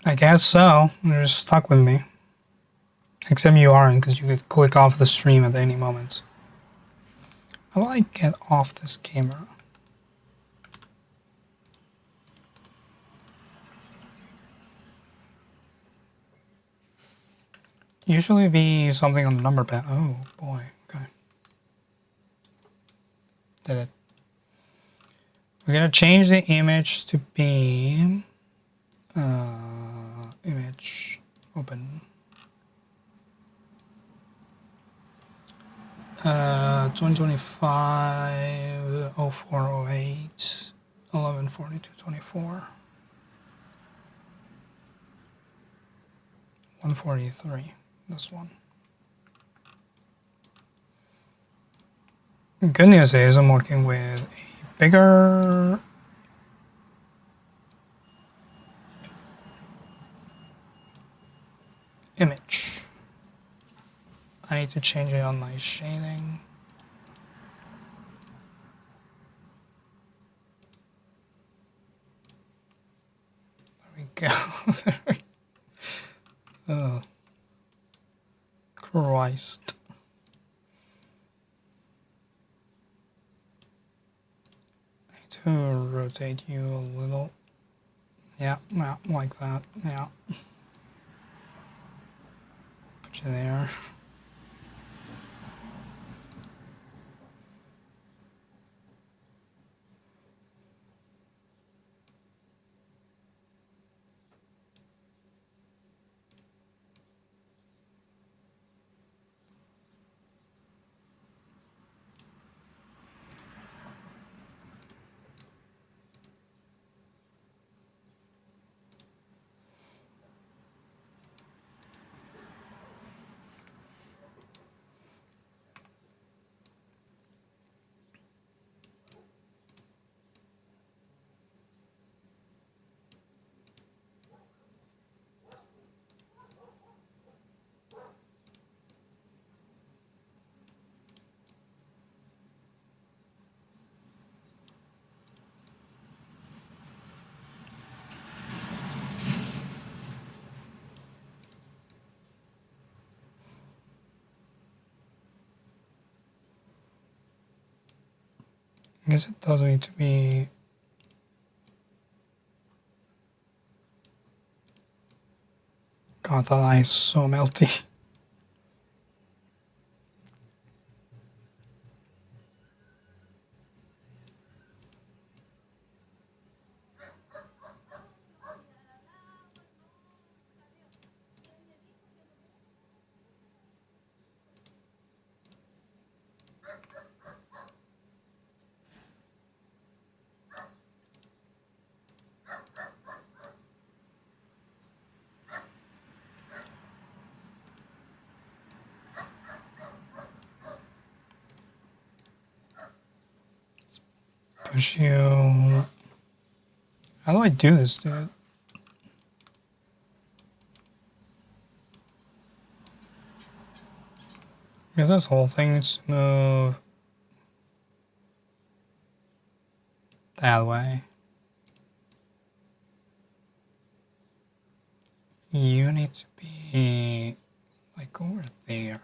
I guess so. You're just stuck with me. Except you aren't, because you could click off the stream at any moment. How do I get off this camera? Usually be something on the number pad. Oh boy, okay. Did it. We're gonna change the image to be image open. 2025 0408 114224 143. This one. The good news is I'm working with a bigger image. I need to change it on my shading. There we go. Oh, Christ. I need to rotate you a little. Yeah, like that. Yeah. Put you there. I guess it doesn't need to be. God, that eye is so melty. push you. How do I do this, dude? Because this whole thing needs to move that way. You need to be like over there.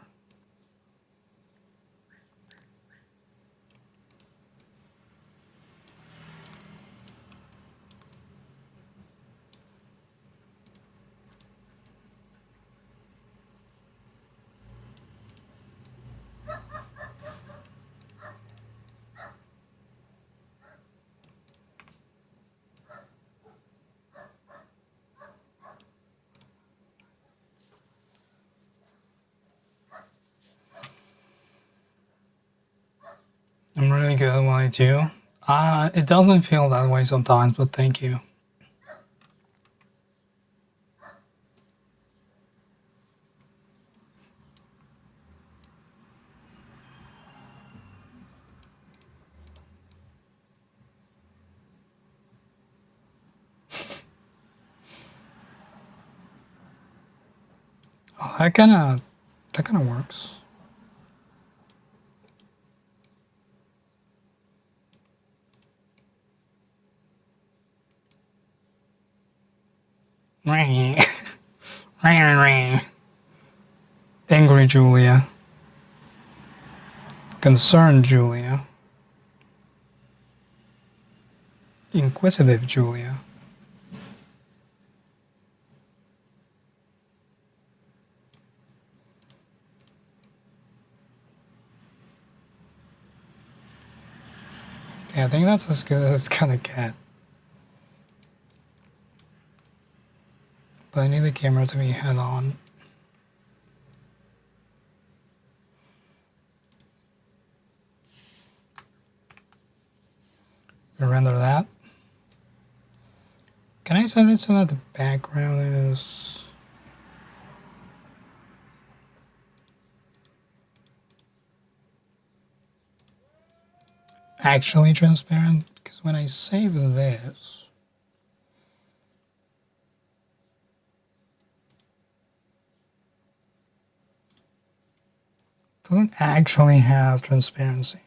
I'm really good at what I do. It doesn't feel that way sometimes, but thank you. Oh, that kind of works. Angry Julia. Concerned Julia. Inquisitive Julia. Okay, I think that's as good as it's gonna get. But I need the camera to be head on. Render that. Can I set it so that the background is actually transparent? Because when I save this, it doesn't actually have transparency.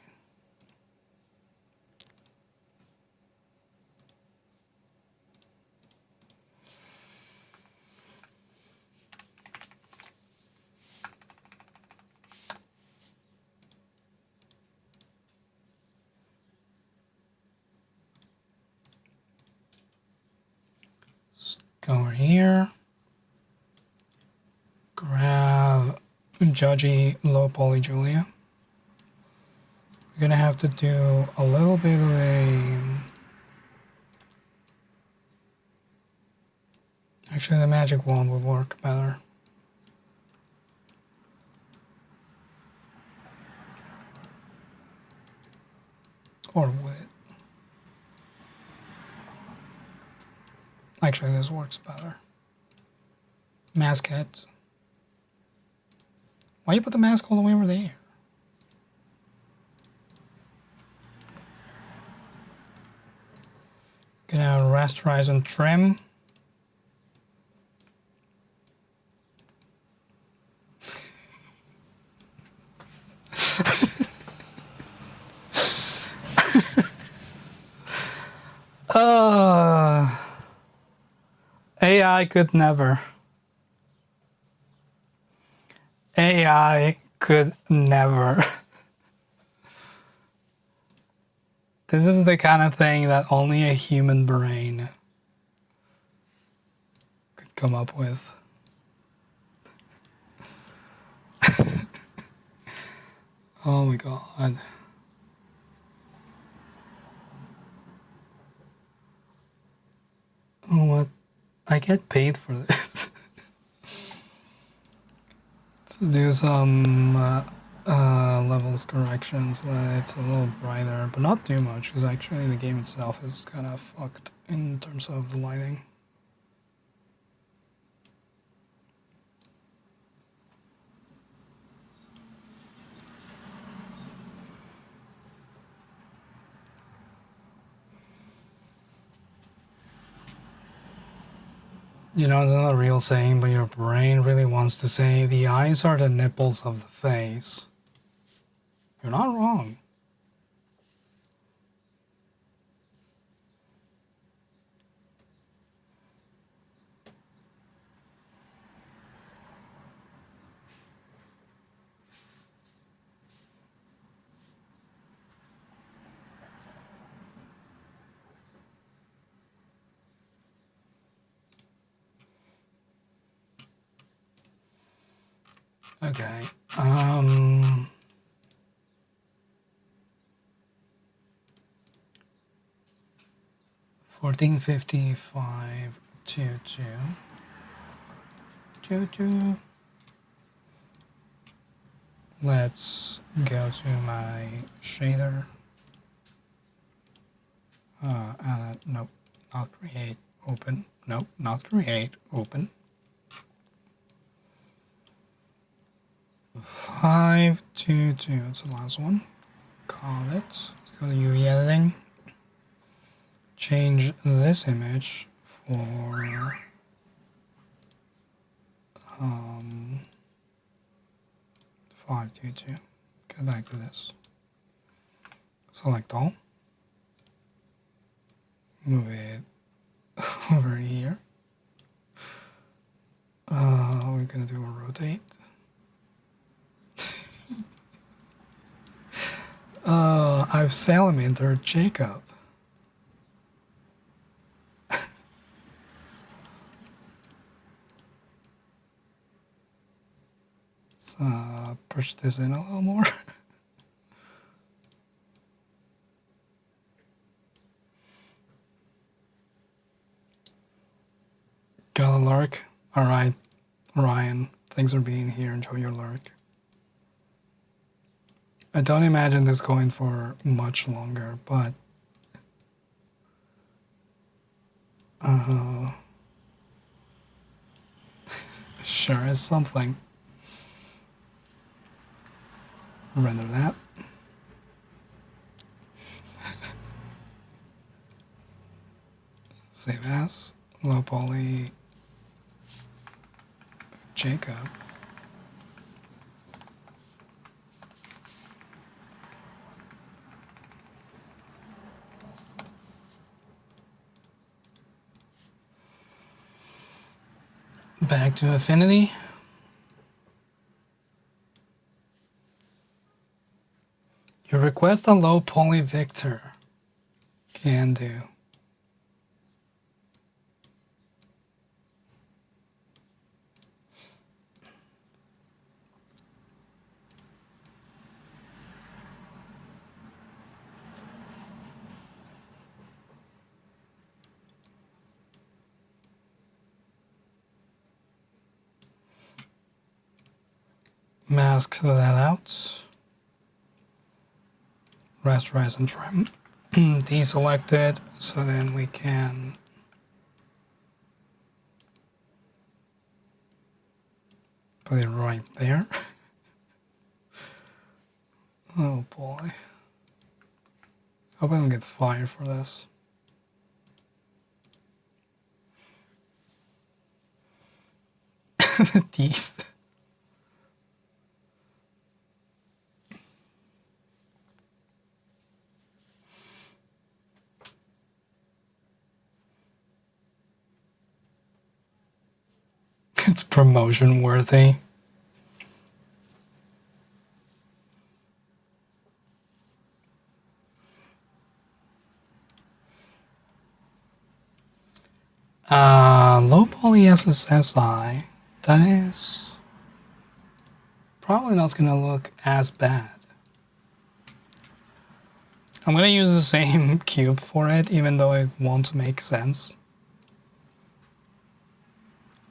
Go over here, grab Judgy Low Poly Julia. We're gonna have to do a little bit of a. Actually, the magic wand would work better. Or would it? Actually, this works better. Mask head. Why you put the mask all the way over there? Gonna rasterize and trim. AI could never. AI could never. This is the kind of thing that only a human brain could come up with. Oh my god. Oh, what? I get paid for this. To do some levels corrections. It's a little brighter, but not too much, because actually the game itself is kind of fucked in terms of the lighting. You know, it's not a real saying, but your brain really wants to say the eyes are the nipples of the face. You're not wrong. Okay. 1455 2. Let's go to my shader. Nope, not create, open. Nope, not create, open. 522, it's the last one. Call it. Let's go to UV editing. Change this image for 522. Go back to this. Select all. Move it over here. We're gonna do a rotate. I've salamandred Jacob. Let's push this in a little more. Got a lurk? Alright, Ryan, thanks for being here. Enjoy your lurk. I don't imagine this going for much longer, but sure is something. Render that. Save as. Low poly Jacob. Back to Affinity. You request a low poly Victor. Can do. Mask that out. Rasterize and trim. Deselected, so then we can put it right there. Oh boy. Hope I don't get fired for this. The teeth. It's promotion worthy. Low poly SSSI. That is probably not gonna look as bad. I'm gonna use the same cube for it, even though it won't make sense.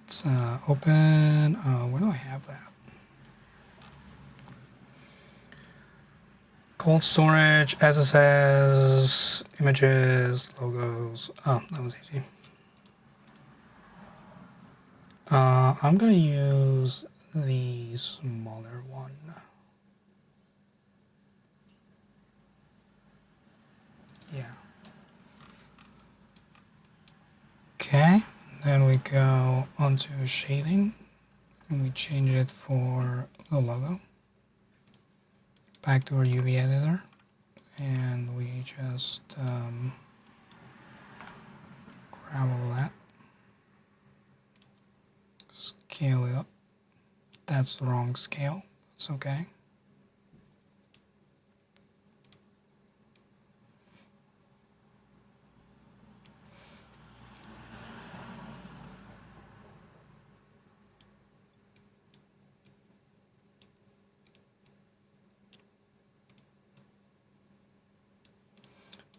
Let's open. Where do I have that? Cold storage, SSS, images, logos. Oh, that was easy. I'm gonna use the smaller one. Yeah. Okay, Then we go onto shading and we change it for the logo. Back to our UV editor and we just grab all that, scale it up. That's the wrong scale, it's okay.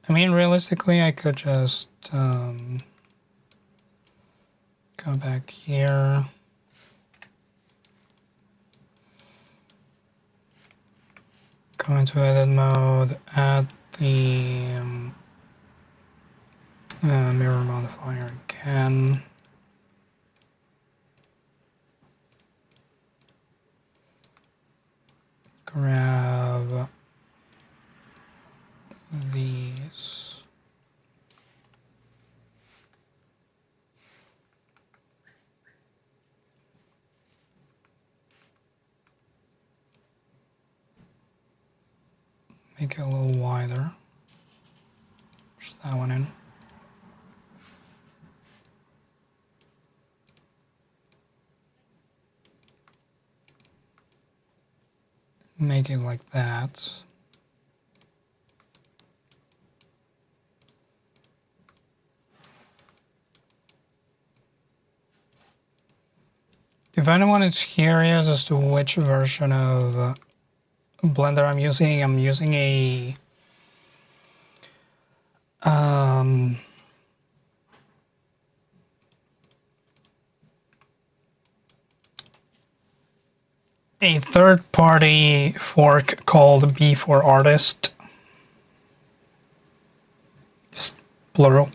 I mean, realistically, I could just go back here, go into edit mode, add the mirror modifier again. Grab these. Make it a little wider. Push that one in. Make it like that. If anyone is curious as to which version of Blender I'm using a third-party fork called B4Artist, plural.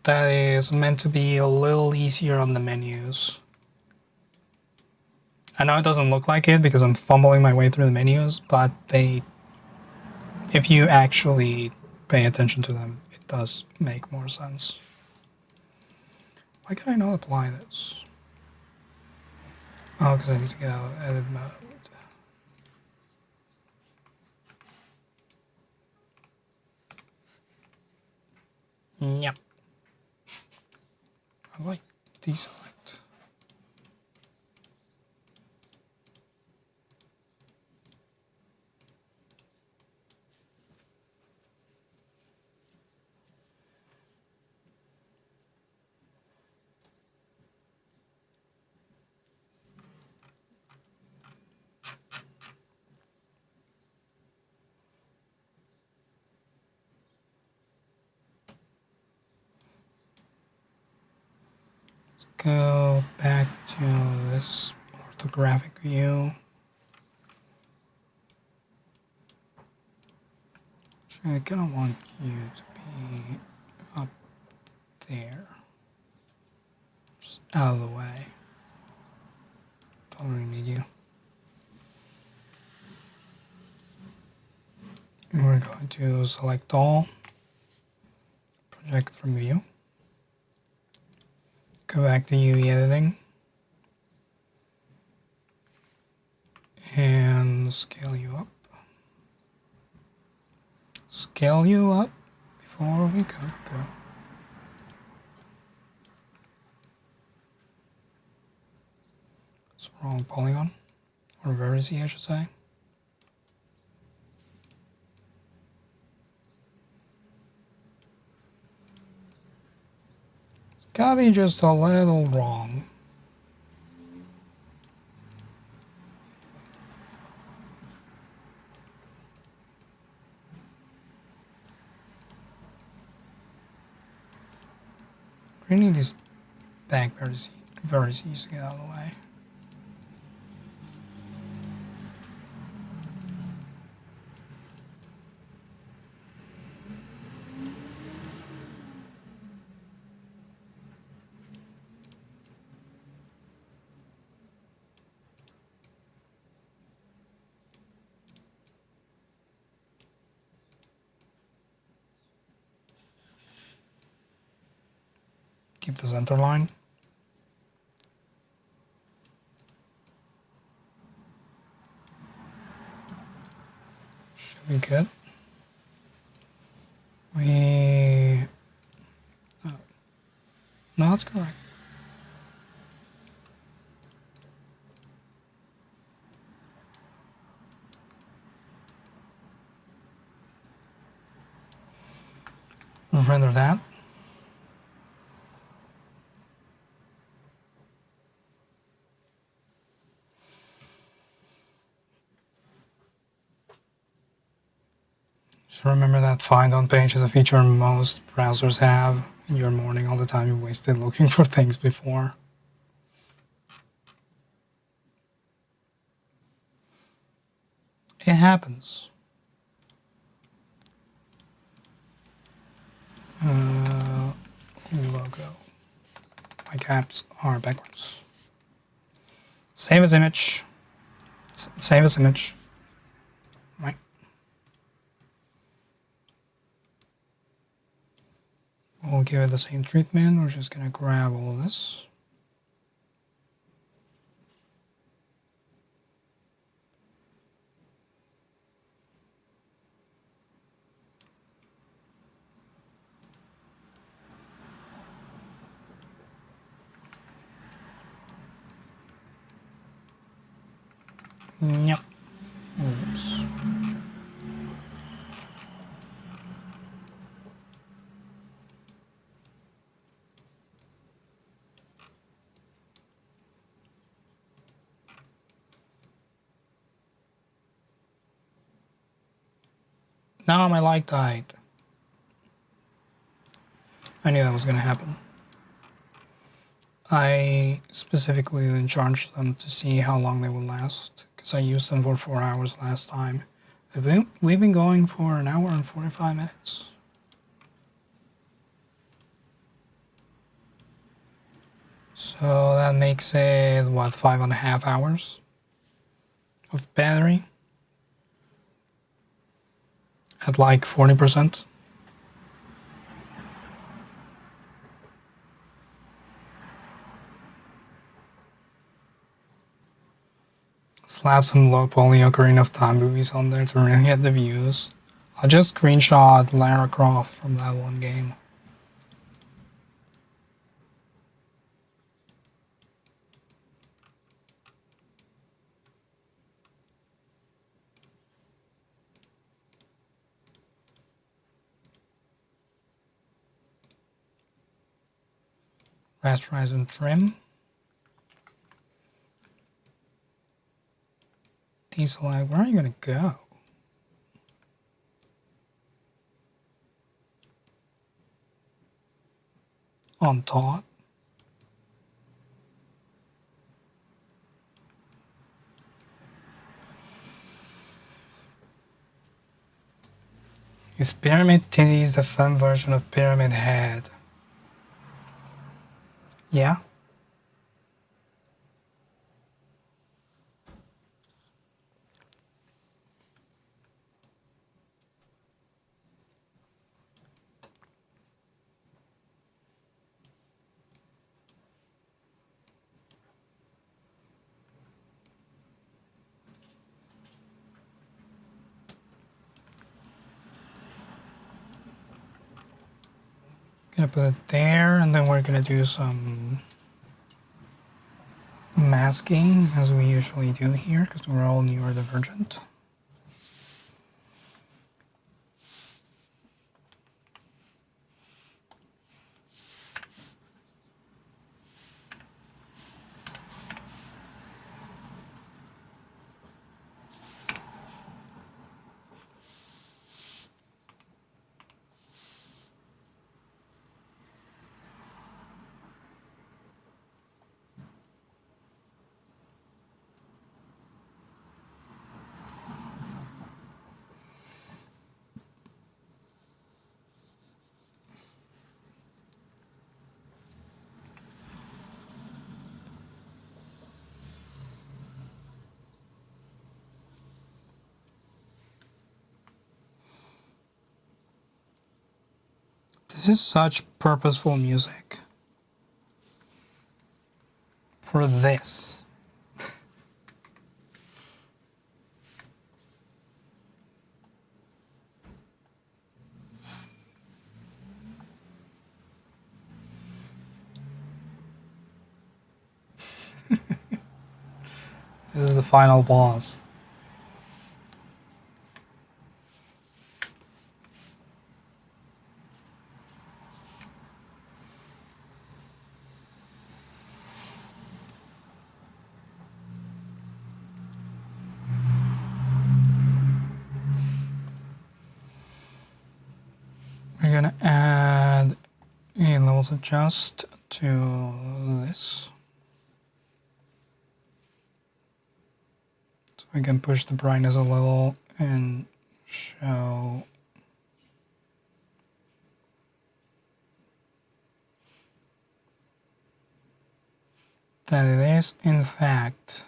That is meant to be a little easier on the menus. I know it doesn't look like it because I'm fumbling my way through the menus, but if you actually pay attention to them, it does make more sense. Why can I not apply this? Oh, because I need to get out of edit mode. Yep. I like deselect. Go back to this orthographic view. I kind of want you to be up there, just out of the way. Don't really need you. And we're going to select all, project from view, go back to UV editing, and scale you up. Scale you up before we go. It's wrong polygon, or vertice I should say. It's gotta be just a little wrong. We need these back vertices to get out of the way. keep the center line. Should be good. Oh. No, that's correct. Render that. Just remember that find on page is a feature most browsers have. You're mourning all the time you wasted looking for things before. It happens. Logo. My caps are backwards. Save as image. Save as image. Right. We'll give it the same treatment. We're just gonna grab all of this. Yep. Oops. Now my light died. I knew that was gonna happen. I specifically charged them to see how long they will last, because I used them for 4 hours last time. We've been going for an hour and 45 minutes. So that makes it, what, 5.5 hours of battery at like 40%. Slap some low poly Ocarina of Time movies on there to really get the views. I'll just screenshot Lara Croft from that one game. Rasterize and trim. Deselect, where are you gonna go? On top. Is Pyramid Titties the fun version of Pyramid Head? Yeah? Gonna put it there, and then we're gonna do some masking, as we usually do here, because we're all neurodivergent. This is such purposeful music. for this. This is the final boss. We're gonna add a levels adjust to this. So we can push the brightness a little and show that it is in fact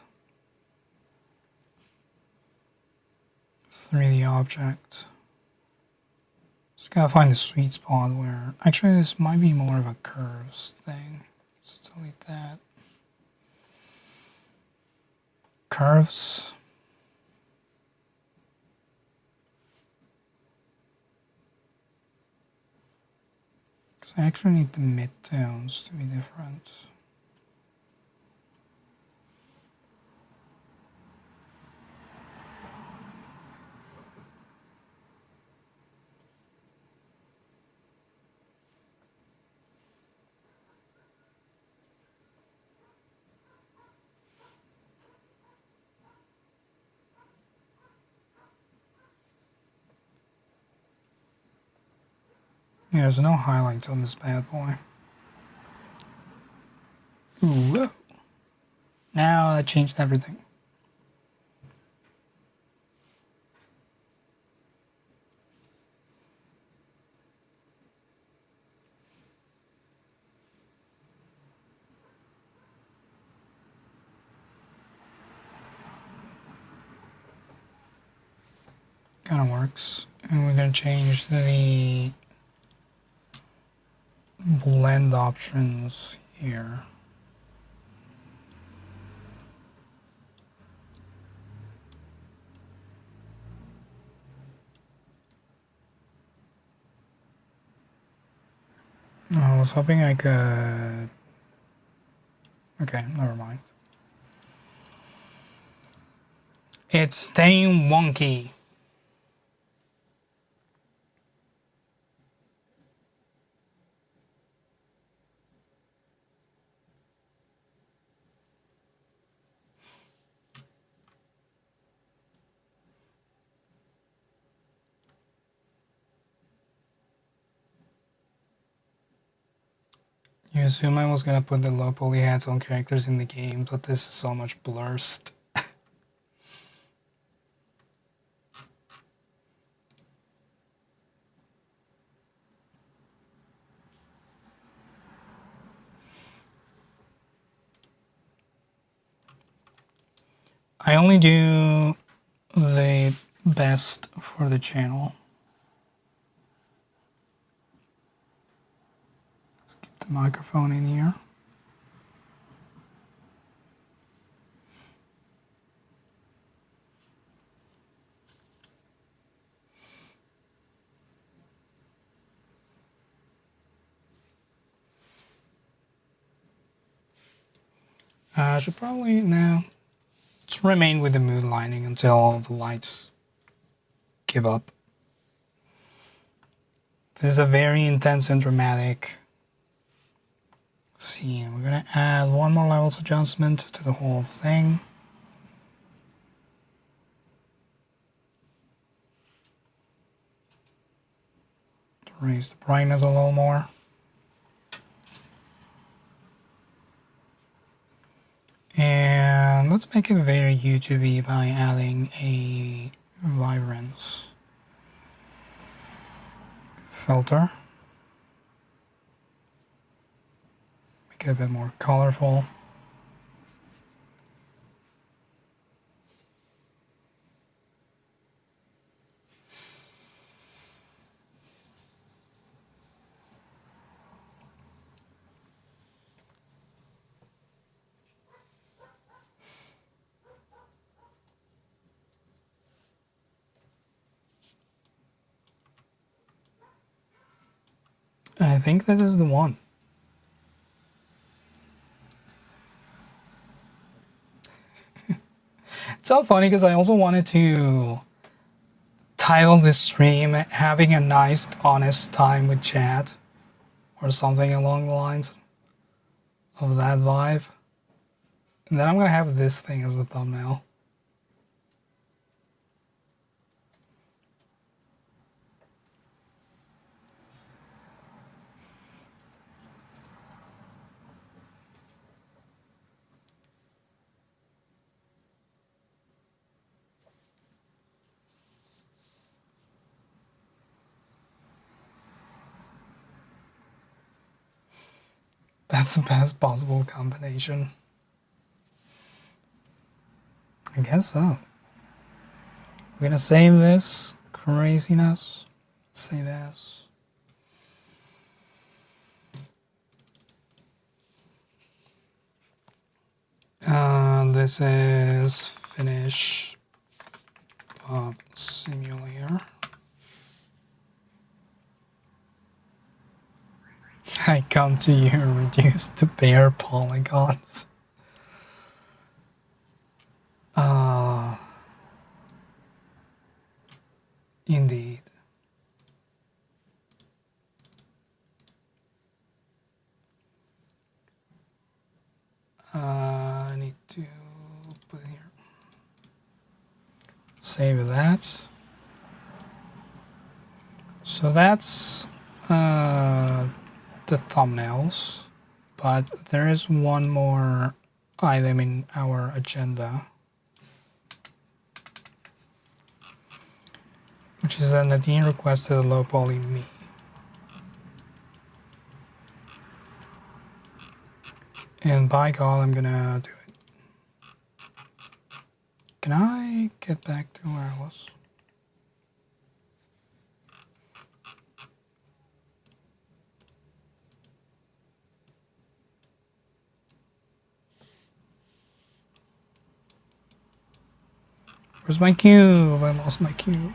3D object. Just gotta find the sweet spot where actually this might be more of a curves thing. Let's delete that. Curves. Because I actually need the midtones to be different. Yeah, there's no highlights on this bad boy. Ooh, whoa. Now that changed everything. Kind of works. And we're going to change the blend options here. I was hoping I could... Okay, never mind. It's staying wonky. You assume I was gonna put the low poly hands-on characters in the game, but this is so much blurst. I only do the best for the channel. Let's keep the microphone in here. I should probably now just remain with the mood lighting until all the lights give up. This is a very intense and dramatic scene. We're gonna add one more levels adjustment to the whole thing. To raise the brightness a little more. And let's make it very U2V by adding a vibrance filter. Make it a bit more colorful. I think this is the one. It's so funny because I also wanted to title this stream "Having a Nice, Honest Time with Chat" or something along the lines of that vibe. And then I'm gonna have this thing as the thumbnail. That's the best possible combination. I guess so. We're gonna save this craziness. Save as. This is finish pop simulator. I come to you reduced to bare polygons. Indeed. I need to put it here. Save that. So that's the thumbnails, but there is one more item in our agenda, which is that Nadine requested a low poly me. And by God, I'm gonna do it. Can I get back to where I was? Where's my cube? I lost my cube.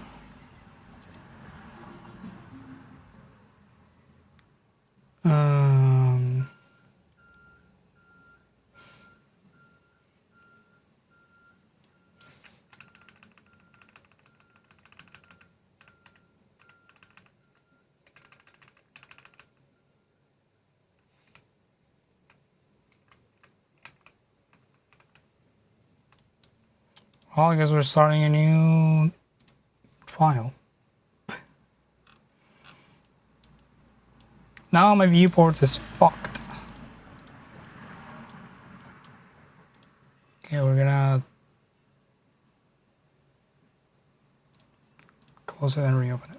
Well, I guess we're starting a new file. Now my viewport is fucked. Okay, we're gonna close it and reopen it.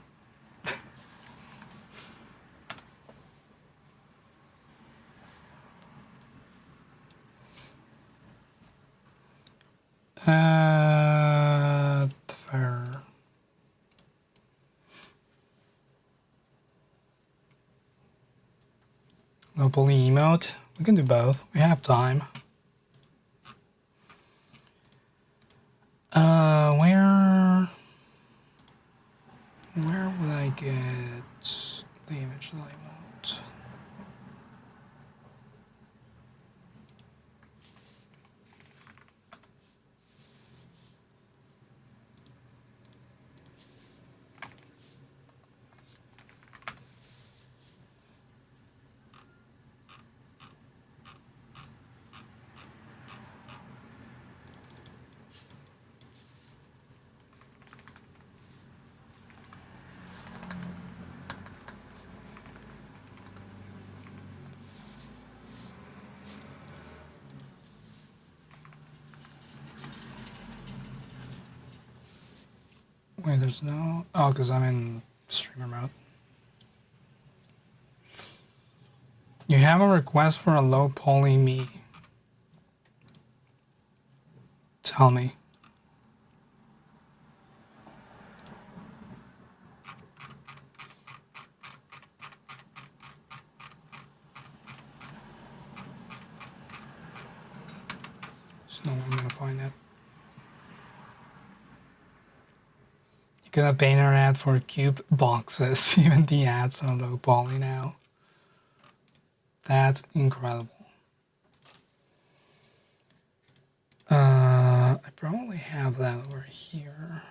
Fair. No poly emote. We can do both. We have time. Where would I get the image that I want? Wait, there's no... Oh, because I'm in streamer mode. You have a request for a low poly me. Tell me. There's no one gonna find it. You got a banner ad for cube boxes. Even the ads are low poly now. That's incredible. I probably have that over here.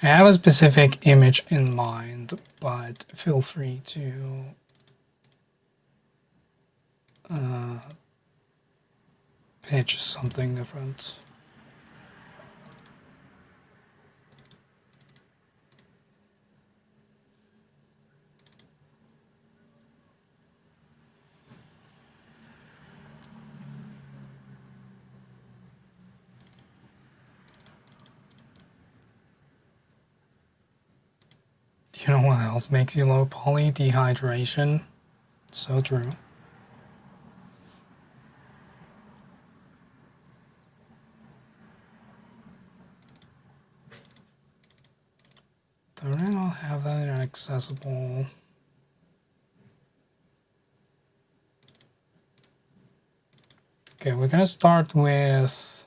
I have a specific image in mind, but feel free to pitch something different. You know what else makes you low poly? Dehydration. So true. Don't I not have that inaccessible? Okay, we're gonna start with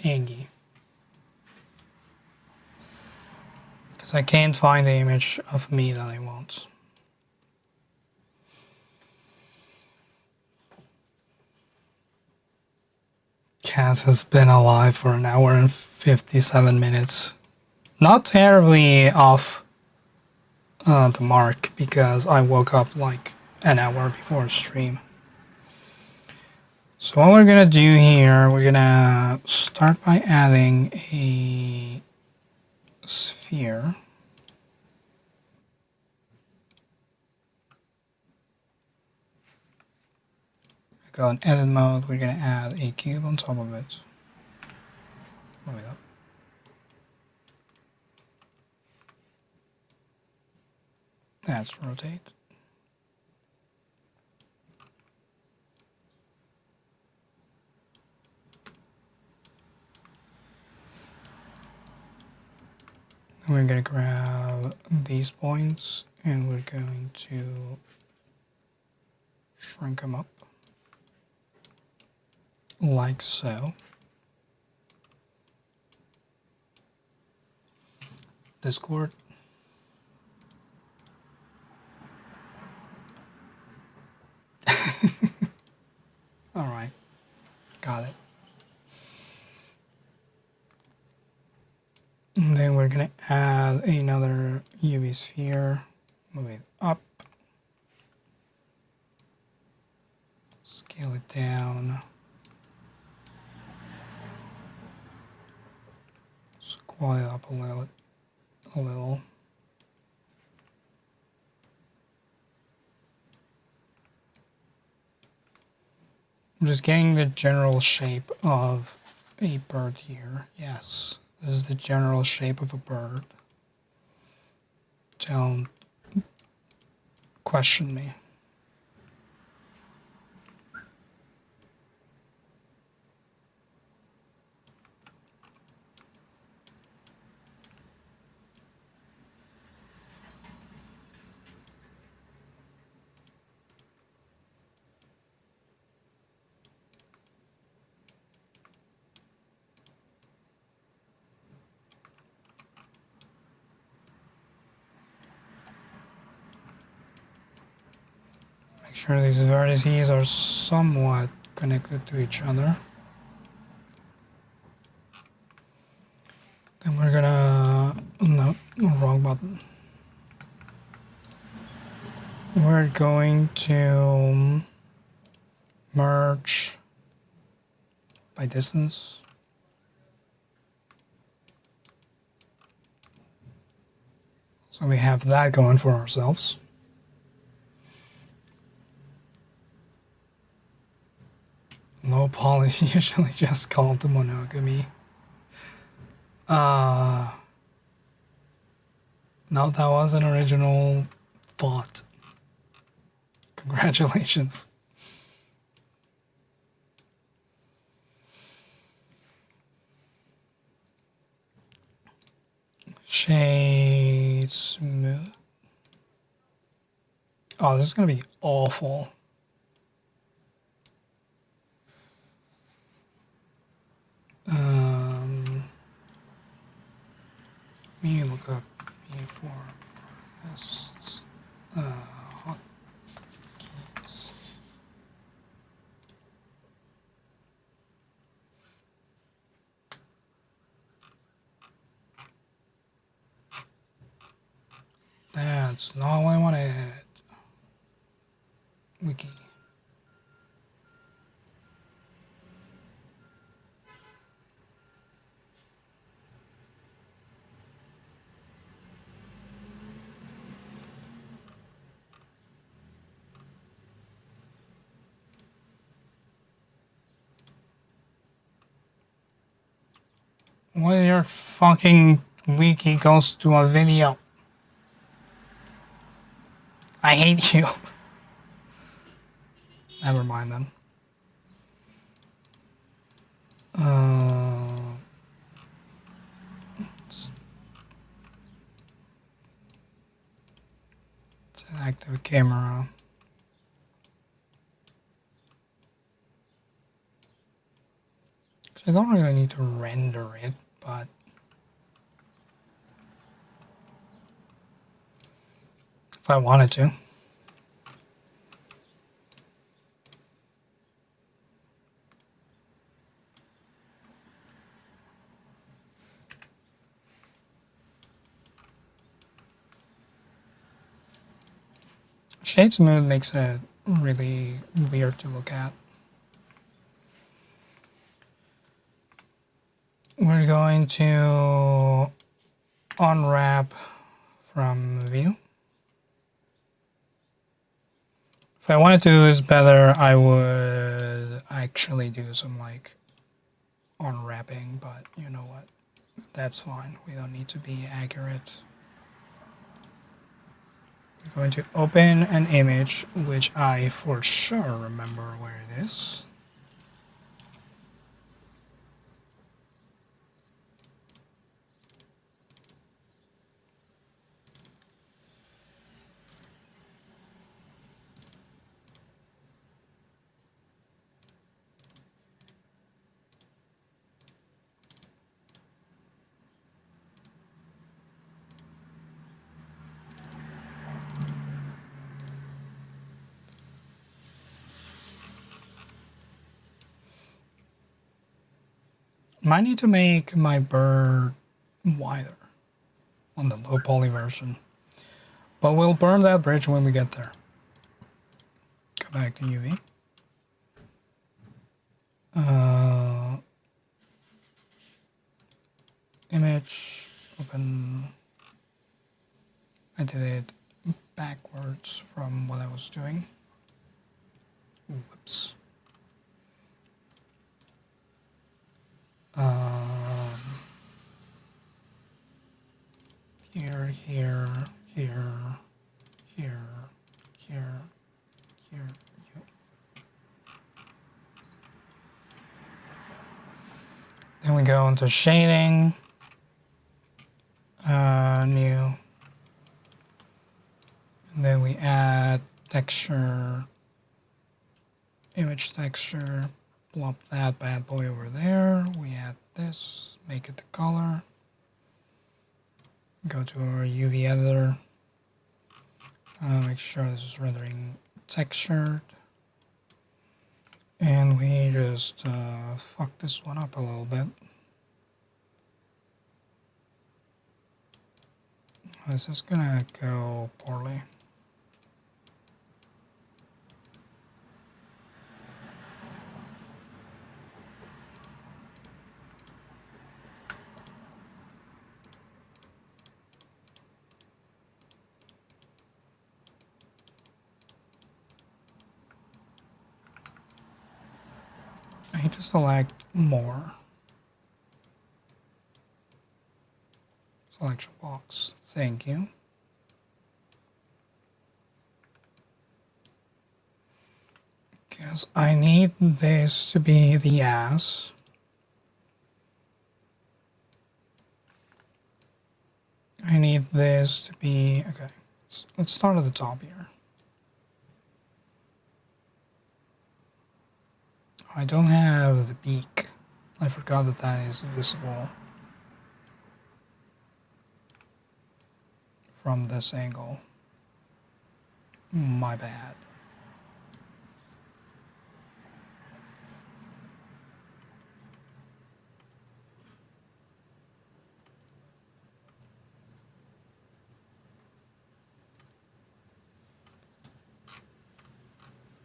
Angie. Because I can't find the image of me that I want. Khaz has been alive for 1 hour and 57 minutes. Not terribly off the mark because I woke up like an hour before stream. So what we're gonna do here, we're gonna start by adding a sphere. Go in edit mode, we're gonna add a cube on top of it. Move it up. That's rotate. We're going to grab these points and we're going to shrink them up like so. Discord. All right, got it. And then we're going to add another UV sphere, move it up, scale it down, squat it up a little. I'm just getting the general shape of a bird here. Yes, this is the general shape of a bird. Don't question me. Make sure these vertices are somewhat connected to each other. Then we're gonna, no, wrong button. We're going to merge by distance. So we have that going for ourselves. Low poly is usually just called the monogamy. No, that was an original thought. Congratulations. Shade smooth. Oh, this is gonna be awful. Let me look up before Just hotkeys. That's not what I wanted. Wiki. What is your fucking wiki goes to a video? I hate you. Never mind then. Select the camera. I don't really need to render it, but if I wanted to. Shade smooth makes it really weird to look at. We're going to unwrap from view. If I wanted to do this better, I would actually do some like unwrapping, but you know what? That's fine. We don't need to be accurate. We're going to open an image, which I for sure remember where it is. Might need to make my bird wider on the low poly version. But we'll burn that bridge when we get there. Go back to UV. Image, open. I did it backwards from what I was doing. Whoops. Here, here, here, here, here, here. Then we go into shading, new, and then we add texture, image texture, plop that bad boy over there. We add this, make it the color. Go to our UV editor. Make sure this is rendering textured. And we just fuck this one up a little bit. This is gonna go poorly. I need to select more. Selection box, thank you. Because I need this to be the ass. I need this to be, okay, let's start at the top here. I don't have the beak. I forgot that that is visible from this angle. My bad.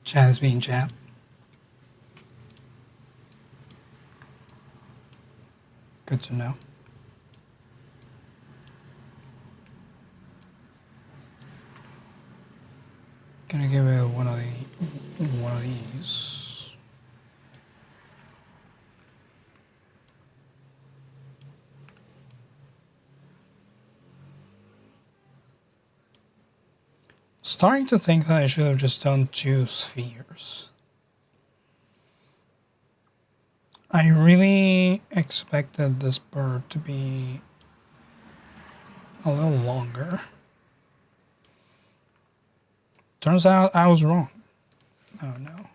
Chat's being chat. Good to know. Gonna give it one of these. Starting to think that I should have just done 2 spheres. I really expected this bird to be a little longer. Turns out I was wrong. Oh no.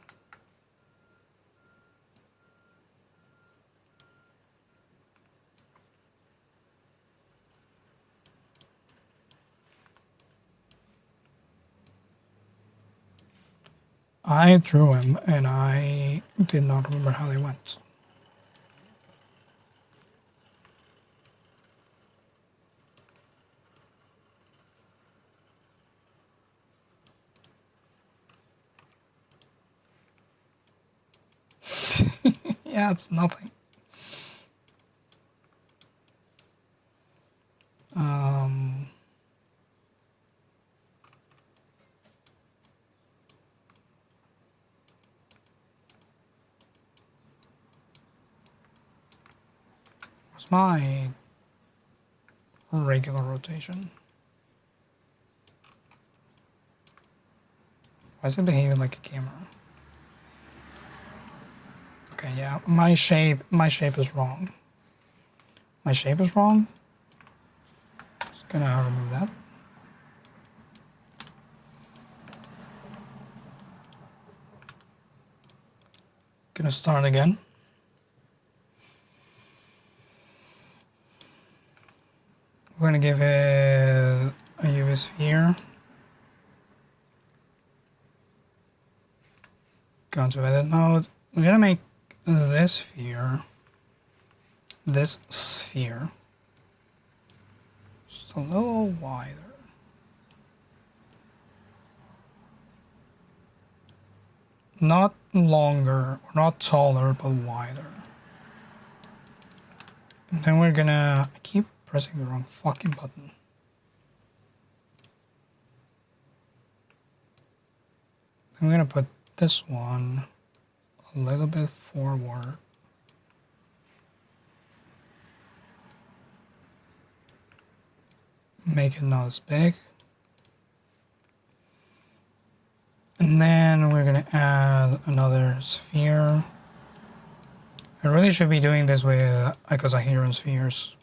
I drew him and I did not remember how they went. Yeah, it's nothing. What's my regular rotation? Why is it behaving like a camera? Okay, yeah, my shape is wrong. My shape is wrong. Just gonna remove that. Gonna start again. We're gonna give it a UV sphere. Go into edit mode. We're gonna make this sphere just a little wider. Not longer, or not taller, but wider. And then we're gonna, I keep pressing the wrong fucking button. I'm gonna put this one a little bit forward. Make it not as big. And then we're gonna add another sphere. I really should be doing this with icosahedron spheres,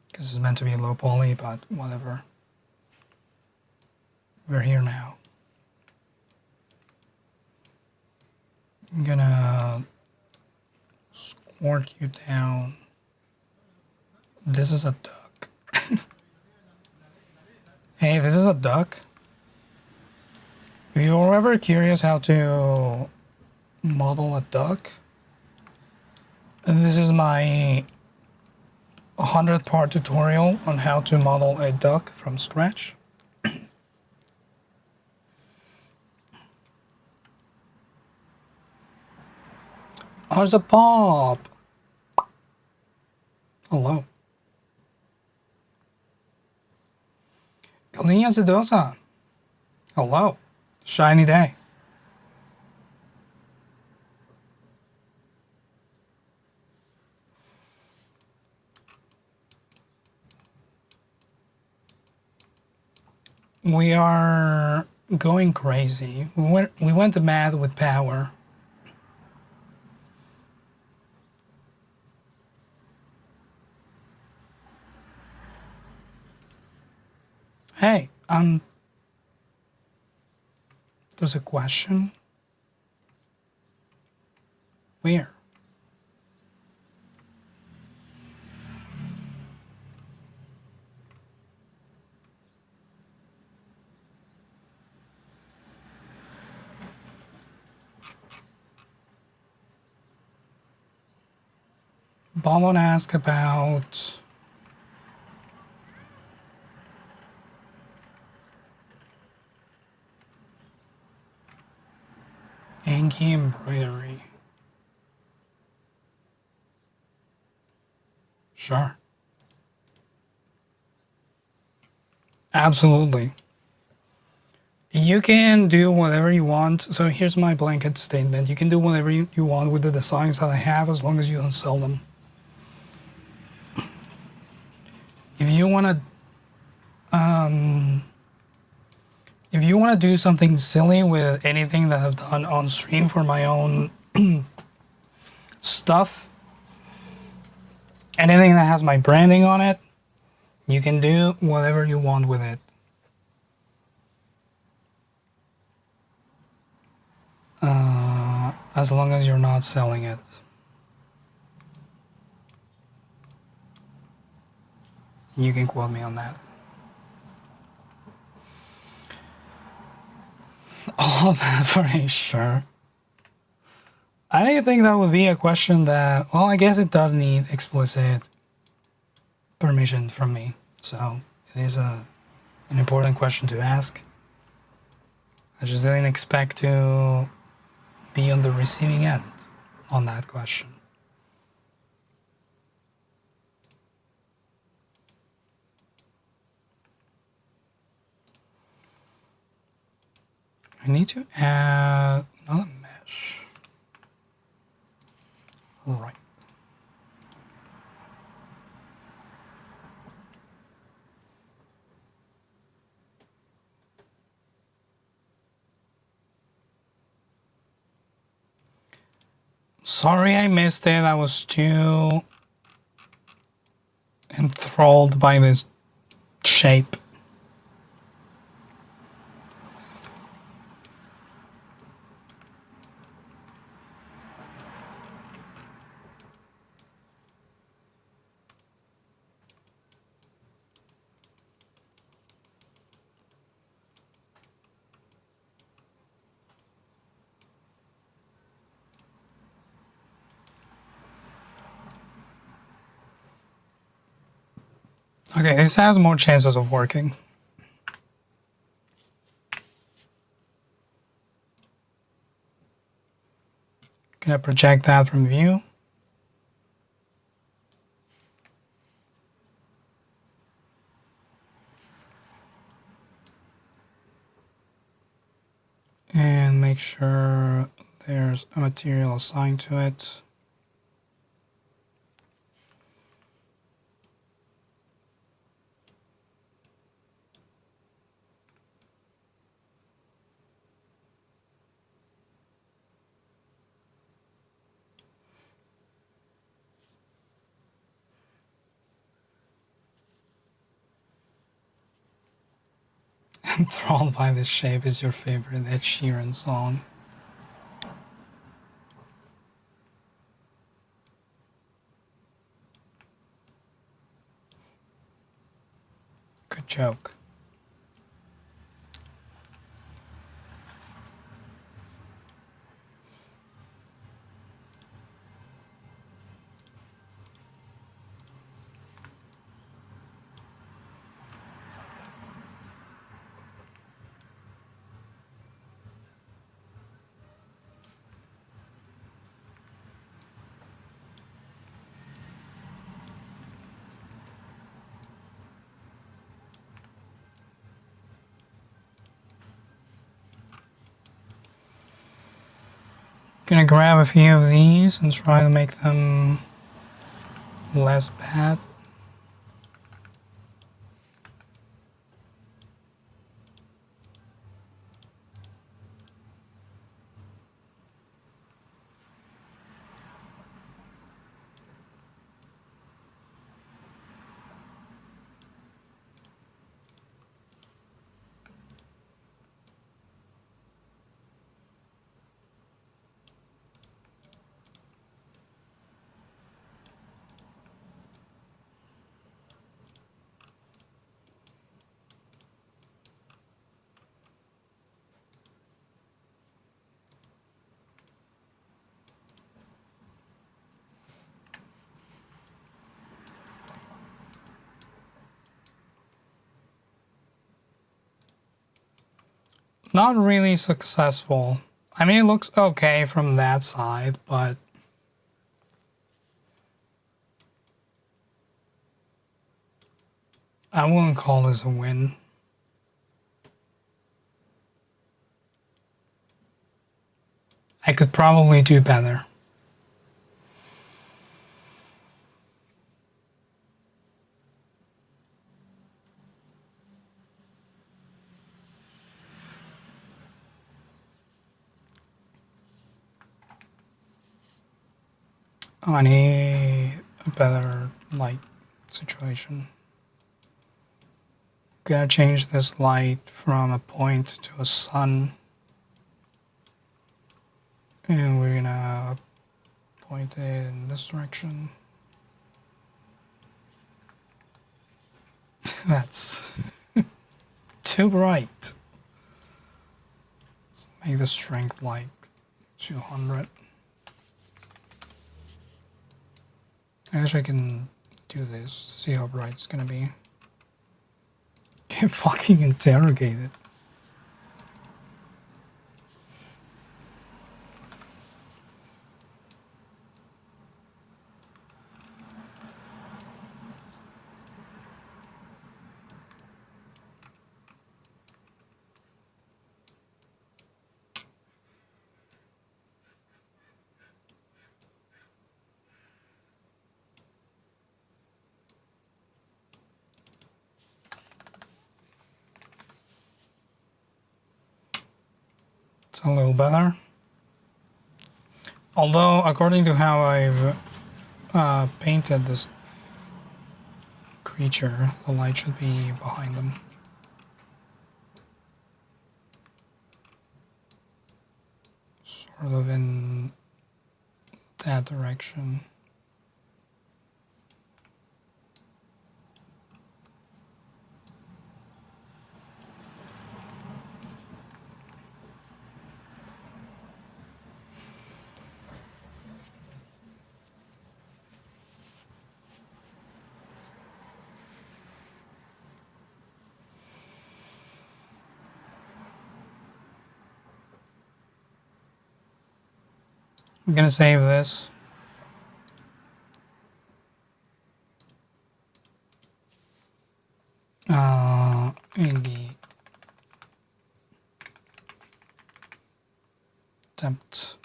because it's meant to be low poly, but whatever. We're here now. I'm gonna squirt you down. This is a duck. Hey, this is a duck. If you're ever curious how to model a duck, this is my 100-part tutorial on how to model a duck from scratch. Oh, there's a pop. Hello. Galinha sedosa. Hello. Shiny day. We are going crazy. We went mad with power. Hey, there's a question. Where? Ballon asked about Anki embroidery. Sure. Absolutely. You can do whatever you want. So here's my blanket statement. You can do whatever you want with the designs that I have as long as you don't sell them. If you want to if you want to do something silly with anything that I've done on stream for my own stuff, anything that has my branding on it, you can do whatever you want with it. As long as you're not selling it. You can quote me on that. All of that for a sure. I think that would be a question that, well, I guess it does need explicit permission from me. So it is an important question to ask. I just didn't expect to be on the receiving end on that question. I need to add another mesh. Right. Sorry I missed it. I was too enthralled by this shape. Okay, this has more chances of working. Gonna project that from view. And make sure there's a material assigned to it. Enthralled by this shape is your favorite Ed Sheeran song. Good joke. Gonna grab a few of these and try to make them less bad. Not really successful. I mean, it looks okay from that side, but I wouldn't call this a win. I could probably do better. I need a better light situation. Gonna change this light from a point to a sun. And we're gonna point it in this direction. That's too bright. Let's make the strength like 200. Actually, I can do this to see how bright it's gonna be. Get fucking interrogated. It's a little better. Although, according to how I've painted this creature, the light should be behind them. Sort of in that direction. I'm gonna save this. In the attempt.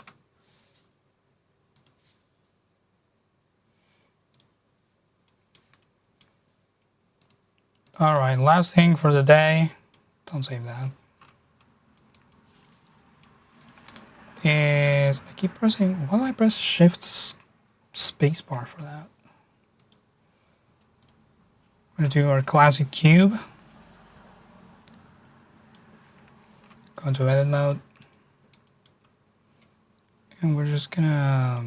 Alright, last thing for the day. Don't save that. Is I keep pressing. Why do I press Shift Spacebar for that? We're gonna do our classic cube. Go into edit mode. And we're just gonna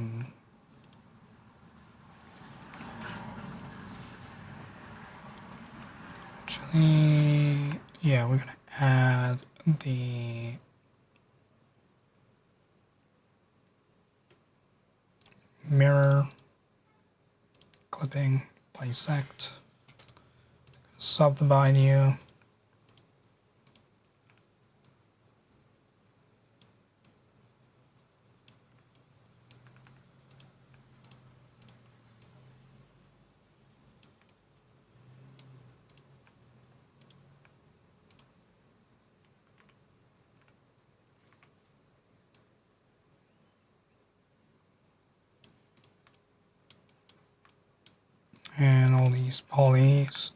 actually, yeah, we're gonna add the mirror clipping, bisect, subdivide you. And all these polys,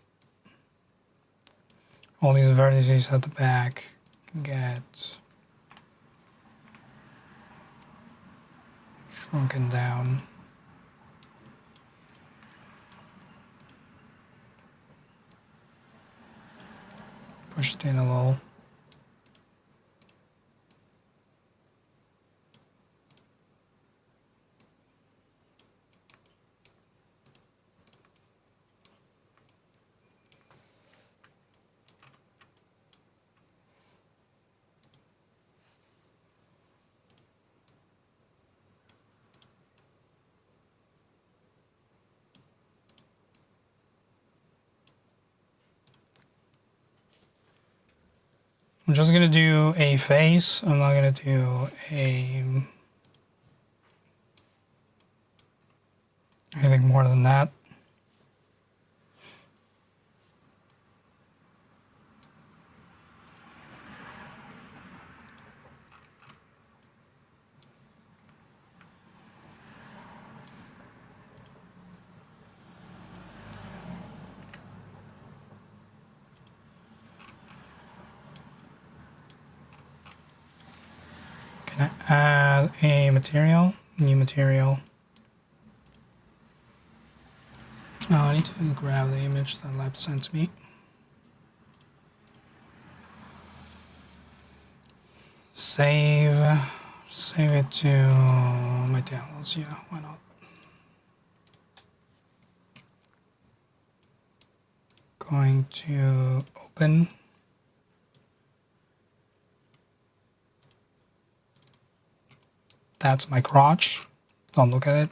all these vertices at the back get shrunken down. Pushed in a little. I'm just gonna do a face. I'm not gonna do anything more than that. Can I add a material? New material. Oh, I need to grab the image that Lab sent me. Save it to my downloads. Yeah, why not? Going to open. That's my crotch. Don't look at it.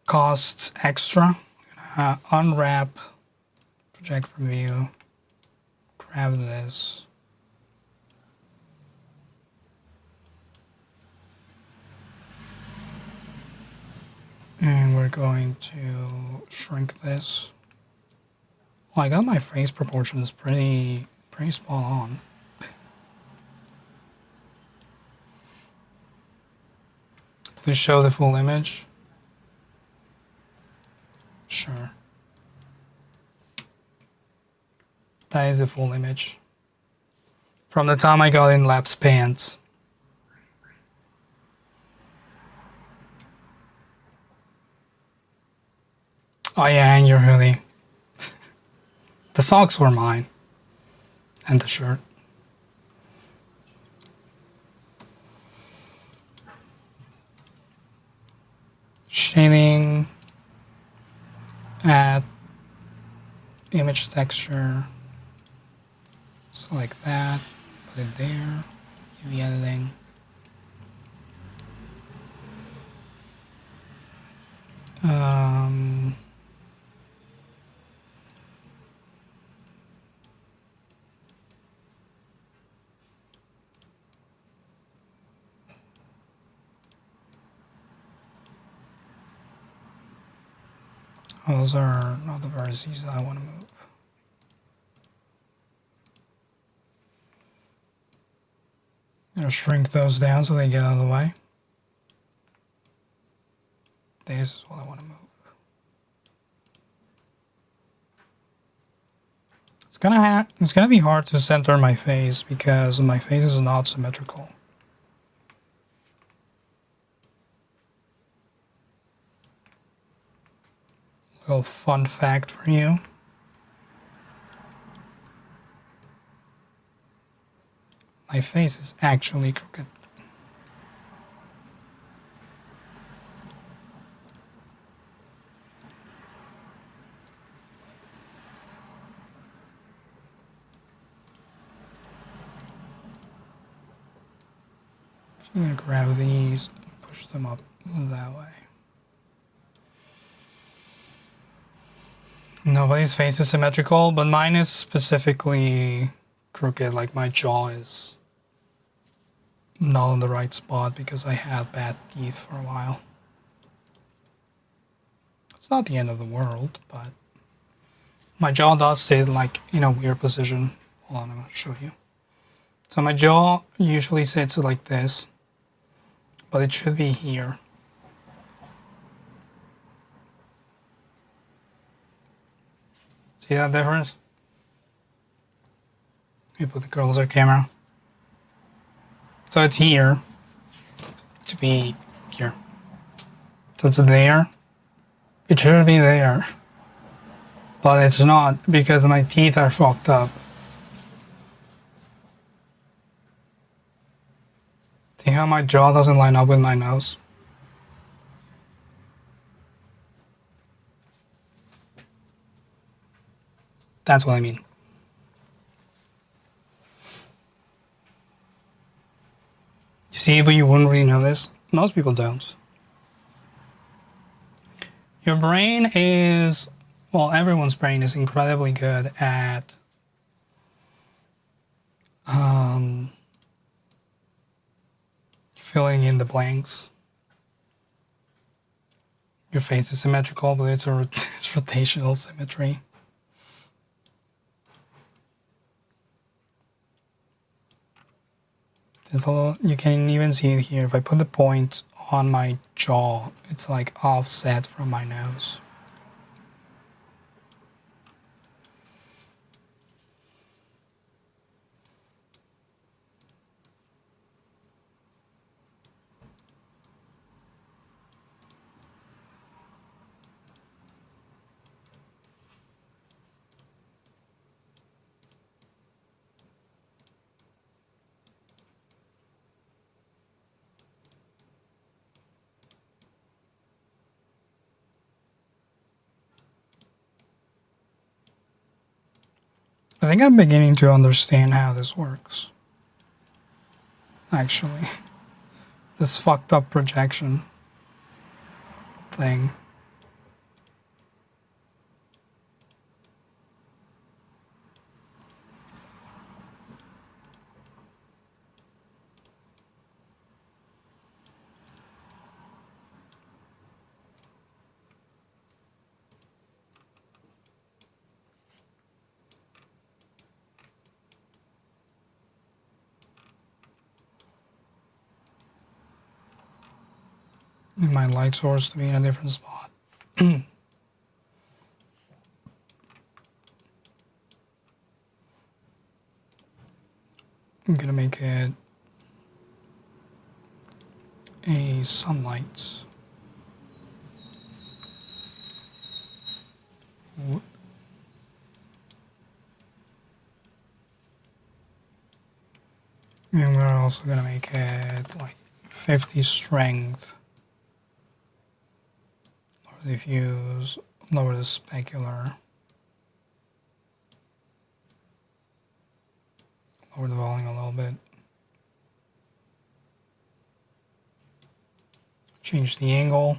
Costs extra. Unwrap, project from view, grab this. And we're going to shrink this. Well, I got my face proportions pretty spot on. Please show the full image. Sure. That is the full image. From the time I got in Lab's pants. Oh yeah, and your hoodie. The socks were mine. And the shirt. Shading. Add image texture. Select that. Put it there. UV editing. Those are not the vertices that I want to move. I'm gonna shrink those down so they get out of the way. This is what I want to move. It's gonna be hard to center my face because my face is not symmetrical. Little fun fact for you. My face is actually crooked. I'm gonna grab these and push them up that way. Nobody's face is symmetrical, but mine is specifically crooked, like my jaw is not in the right spot because I had bad teeth for a while. It's not the end of the world, but my jaw does sit like in a weird position. Hold on, I'm gonna show you. So my jaw usually sits like this, but it should be here. See that difference? Let me put the closer camera. So it's here to be here. So it's there. It should be there. But it's not because my teeth are fucked up. See how my jaw doesn't line up with my nose? That's what I mean. You see, but you wouldn't really know this. Most people don't. Your brain is, well, everyone's brain is incredibly good at Filling in the blanks. Your face is symmetrical, but it's rotational symmetry. You can even see it here. If I put the point on my jaw, it's like offset from my nose. I think I'm beginning to understand how this works. Actually, this fucked up projection thing. Need my light source to be in a different spot. I'm gonna make it a sunlight. Whoop. And we're also gonna make it like 50 strength. Lower the diffuse, lower the specular. Lower the volume a little bit. Change the angle.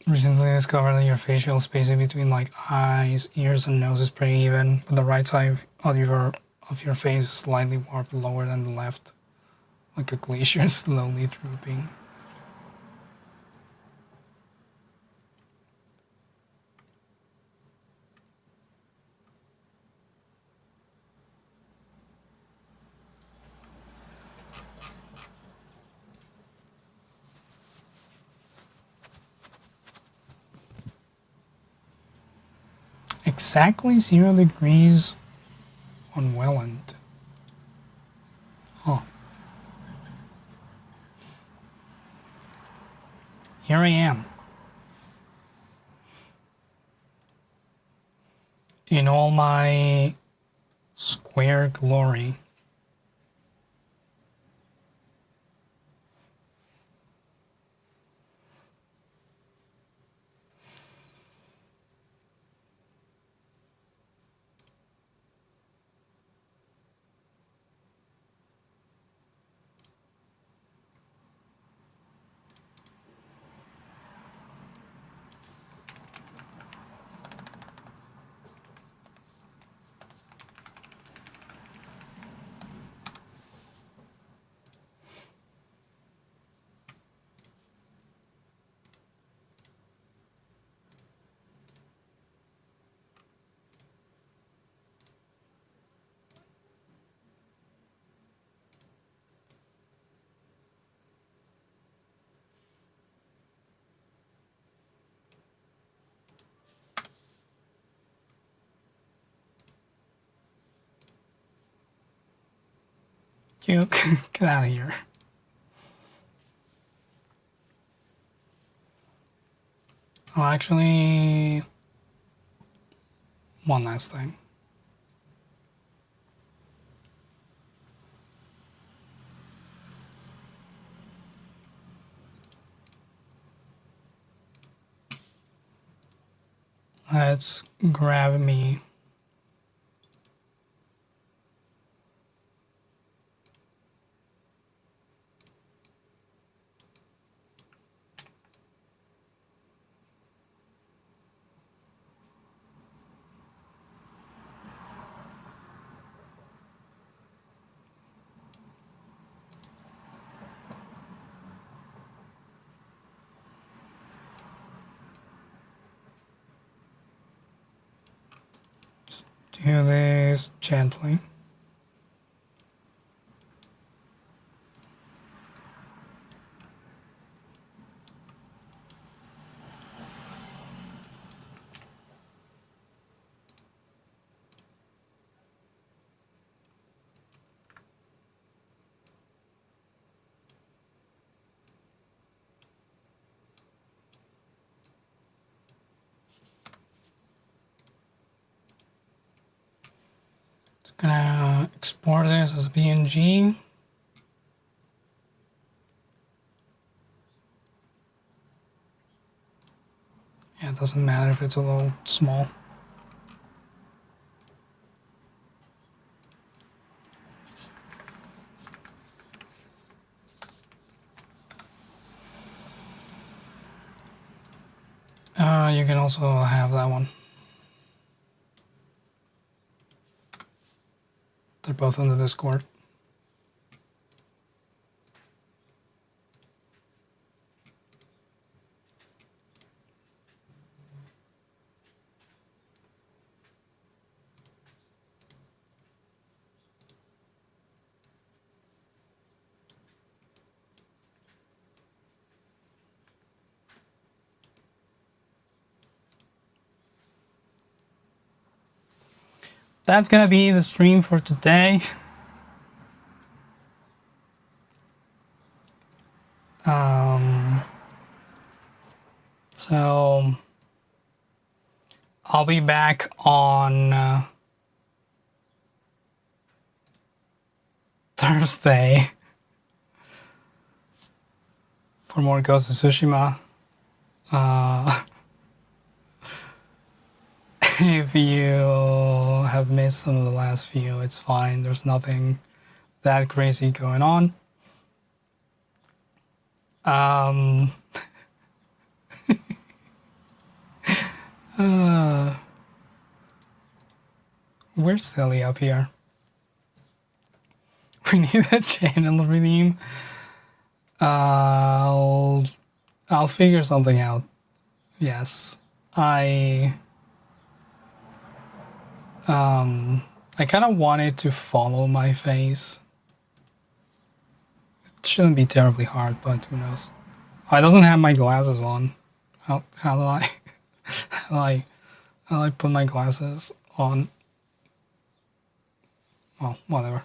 Recently discovered that your facial spacing between like eyes, ears, and nose is pretty even, but the right side of your face is slightly warped lower than the left, like a glacier slowly drooping. Exactly 0 degrees on Welland. Huh. Here I am. In all my square glory. You get out of here. I'll actually one last thing. Let's grab me do this gently. It's gonna export this as PNG. Yeah, it doesn't matter if it's a little small. You can also have that one. They're both in the Discord. That's gonna be the stream for today. So I'll be back on Thursday for more Ghost of Tsushima. If you have missed some of the last few, it's fine. There's nothing that crazy going on. We're silly up here. We need a channel redeem. I'll figure something out. Yes, I kind of wanted to follow my face. It shouldn't be terribly hard, but who knows? Oh, it doesn't have my glasses on. How do I how do I put my glasses on? Well, whatever.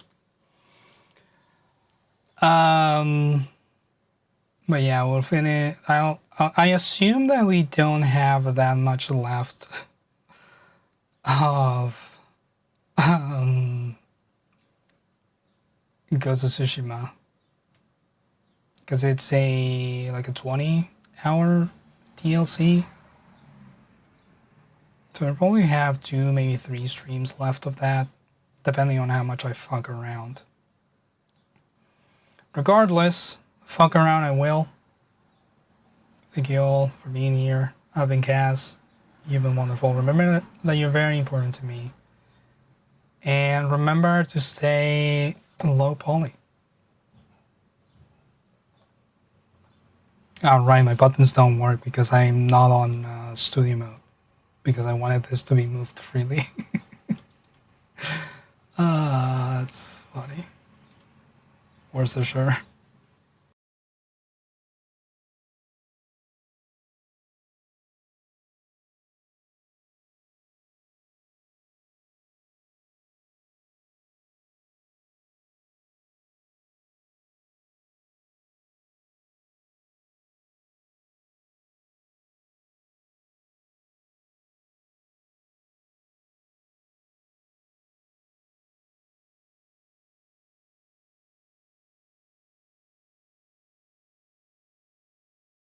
But yeah, we'll finish. I assume that we don't have that much left of Ghost of Tsushima, because it's like a 20-hour DLC. So I probably have 2, maybe 3 streams left of that, depending on how much I fuck around. Regardless, fuck around I will. Thank you all for being here. I've been Khaz. You've been wonderful. Remember that you're very important to me. And remember to stay low poly. Right, my buttons don't work because I'm not on studio mode. Because I wanted this to be moved freely. That's funny. Where's the shirt?